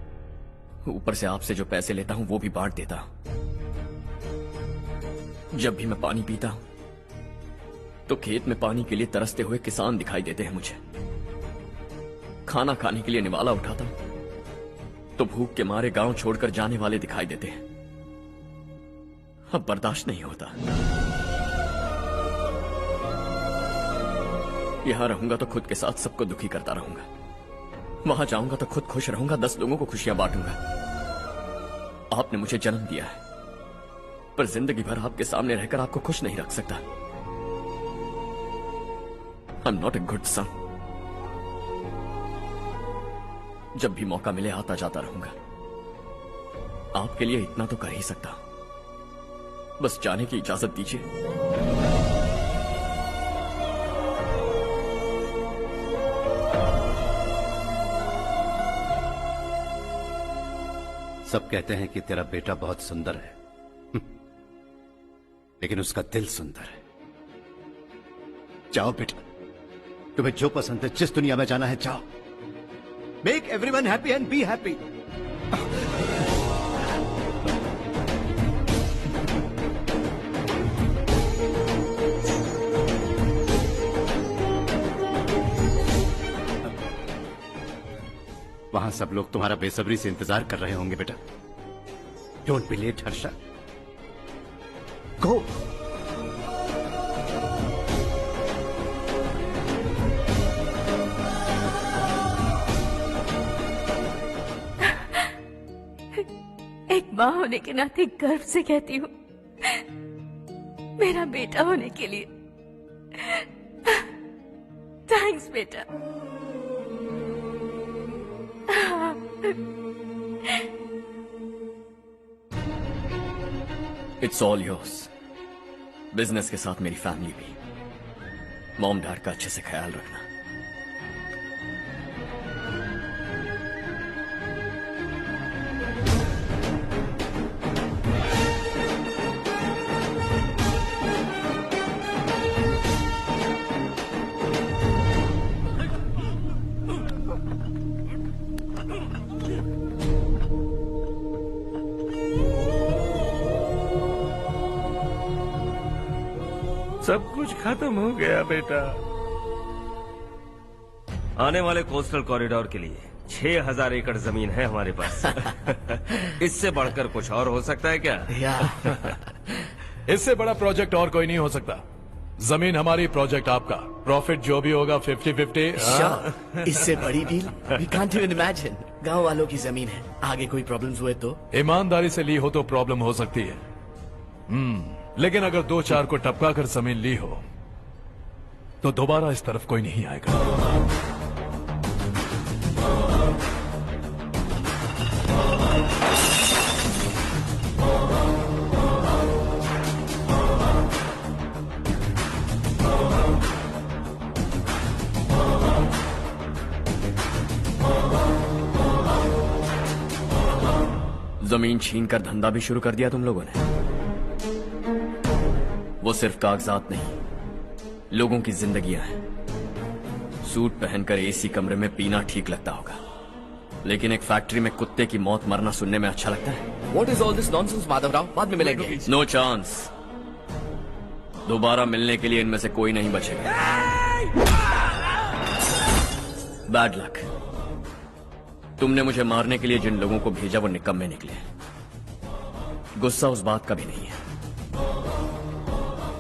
ऊपर से आपसे जो पैसे लेता हूं वो भी बांट देता हूं। जब भी मैं पानी पीता हूं तो खेत में पानी के लिए तरसते हुए किसान दिखाई देते हैं मुझे। खाना खाने के लिए निवाला उठाता हूं तो भूख के मारे गांव छोड़कर जाने वाले दिखाई देते हैं। अब बर्दाश्त नहीं होता। यहां रहूंगा तो खुद के साथ सबको दुखी करता रहूंगा, वहां जाऊंगा तो खुद खुश रहूंगा, 10 लोगों को खुशियां बांटूंगा। आपने मुझे जन्म दिया है, पर जिंदगी भर आपके सामने रहकर आपको खुश नहीं रख सकता। I am not a good son. जब भी मौका मिले आता जाता रहूंगा। आपके लिए इतना तो कर ही सकता हूं, बस जाने की इजाजत दीजिए। सब कहते हैं कि तेरा बेटा बहुत सुंदर है, लेकिन उसका दिल सुंदर है। जाओ बेटा, तुम्हें जो पसंद है, जिस दुनिया में जाना है जाओ। Make everyone happy and be happy. वहां सब लोग तुम्हारा बेसब्री से इंतजार कर रहे होंगे बेटा। डोंट बी लेट हर्षा, गो। एक माँ होने के नाते गर्व से कहती हूँ, मेरा बेटा होने के लिए थैंक्स बेटा। It's all yours. बिजनेस के साथ मेरी फैमिली भी। मॉम डैड का अच्छे से ख्याल रखना। सब कुछ खत्म हो गया बेटा। आने वाले कोस्टल कॉरिडोर के लिए 6000 एकड़ जमीन है हमारे पास। इससे बढ़कर कुछ और हो सकता है क्या? इससे बड़ा प्रोजेक्ट और कोई नहीं हो सकता। जमीन हमारी, प्रोजेक्ट आपका। प्रॉफिट जो भी होगा 50-50। इससे बड़ी deal we can't even imagine. गांव वालों की जमीन है, आगे कोई प्रॉब्लम्स हुए तो? ईमानदारी से ली हो तो प्रॉब्लम हो सकती है, लेकिन अगर 2-4 को टपका कर जमीन ली हो तो दोबारा इस तरफ कोई नहीं आएगा। जमीन छीन कर धंधा भी शुरू कर दिया तुम लोगों ने। वो सिर्फ कागजात नहीं, लोगों की जिंदगियां हैं। सूट पहनकर एसी कमरे में पीना ठीक लगता होगा, लेकिन एक फैक्ट्री में कुत्ते की मौत मरना सुनने में अच्छा लगता है। What is all this nonsense, Madhavrao? बाद में मिलेंगे। No chance. दोबारा मिलने के लिए इनमें से कोई नहीं बचेगा। Bad luck. तुमने मुझे मारने के लिए जिन लोगों को भेजा वो निकम्मे निकले। गुस्सा उस बात का भी नहीं है,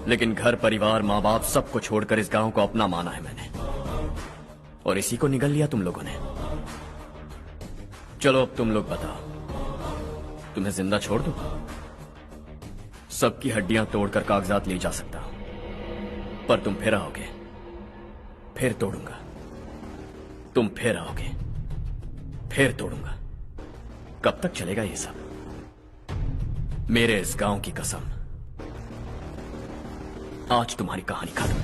लेकिन घर परिवार माँ बाप सबको छोड़कर इस गांव को अपना माना है मैंने, और इसी को निगल लिया तुम लोगों ने। चलो अब तुम लोग बताओ, तुम्हें जिंदा छोड़ दूं? सबकी हड्डियां तोड़कर कागजात ले जा सकता हूं, पर तुम फिर आओगे, फिर तोड़ूंगा। तुम फिर आओगे, फिर तोड़ूंगा। कब तक चलेगा ये सब? मेरे इस गांव की कसम, आज तुम्हारी कहानी खत्म।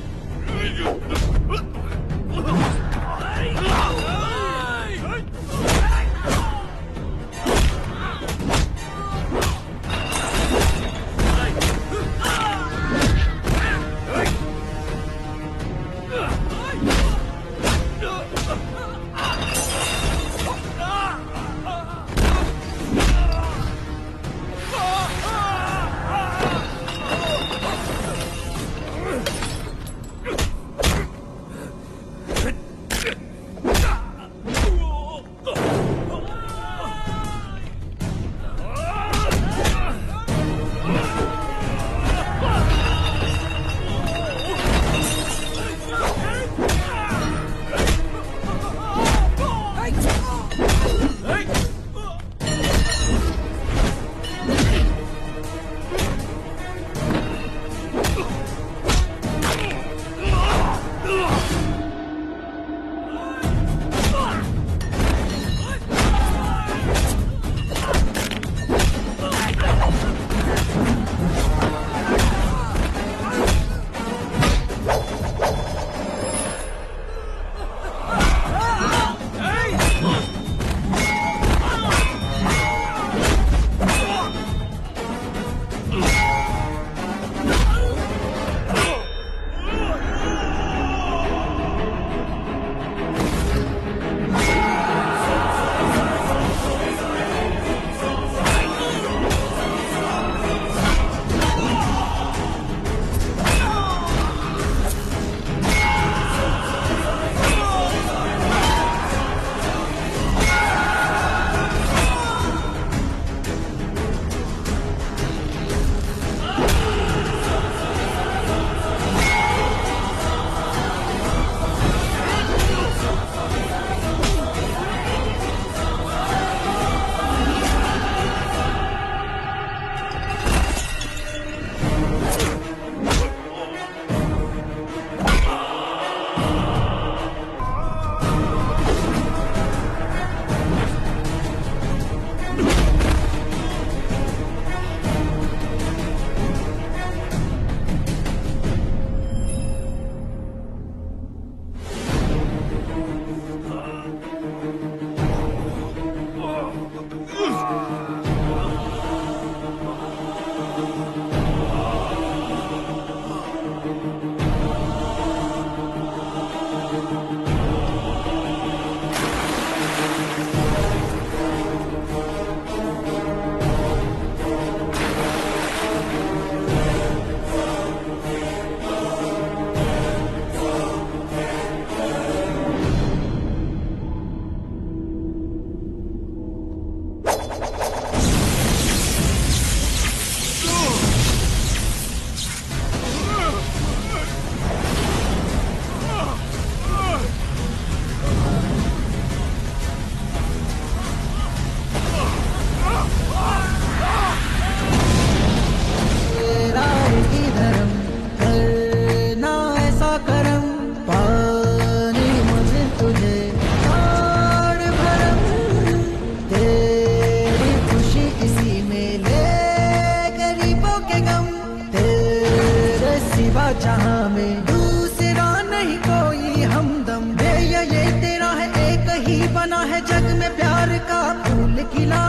जहां में दूसरा नहीं कोई हमदम दे ये तेरा है एक ही बना है जग में प्यार का फूल खिला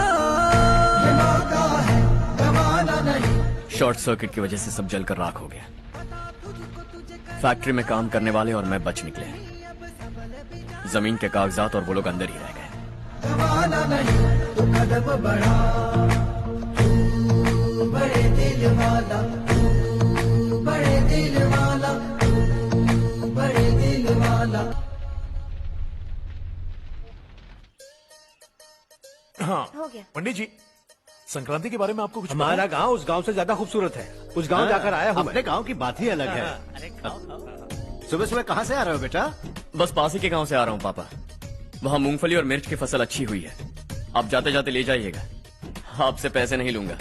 ये मौका है गवाना नहीं। शॉर्ट सर्किट की वजह से सब जलकर राख हो गया। फैक्ट्री में काम करने वाले और मैं बच निकले। जमीन के कागजात और वो लोग अंदर ही रह गए। गवाना नहीं तो कदम बढ़ा, तू बड़े दिल वाला, तू बड़े दिल वाला, तू बड़े दिल वाला। हाँ हो गया। पंडित जी, संक्रांति के बारे में आपको कुछ पता हमारा है? गांव उस गांव से ज्यादा खूबसूरत है। उस गांव जाकर आया हूँ अपने गांव की बात ही अलग है। सुबह सुबह कहाँ से आ रहे हो बेटा? बस पास ही के गांव से आ रहा हूँ पापा। वहाँ मूंगफली और मिर्च की फसल अच्छी हुई है। आप जाते जाते ले जाइएगा। आपसे पैसे नहीं लूंगा।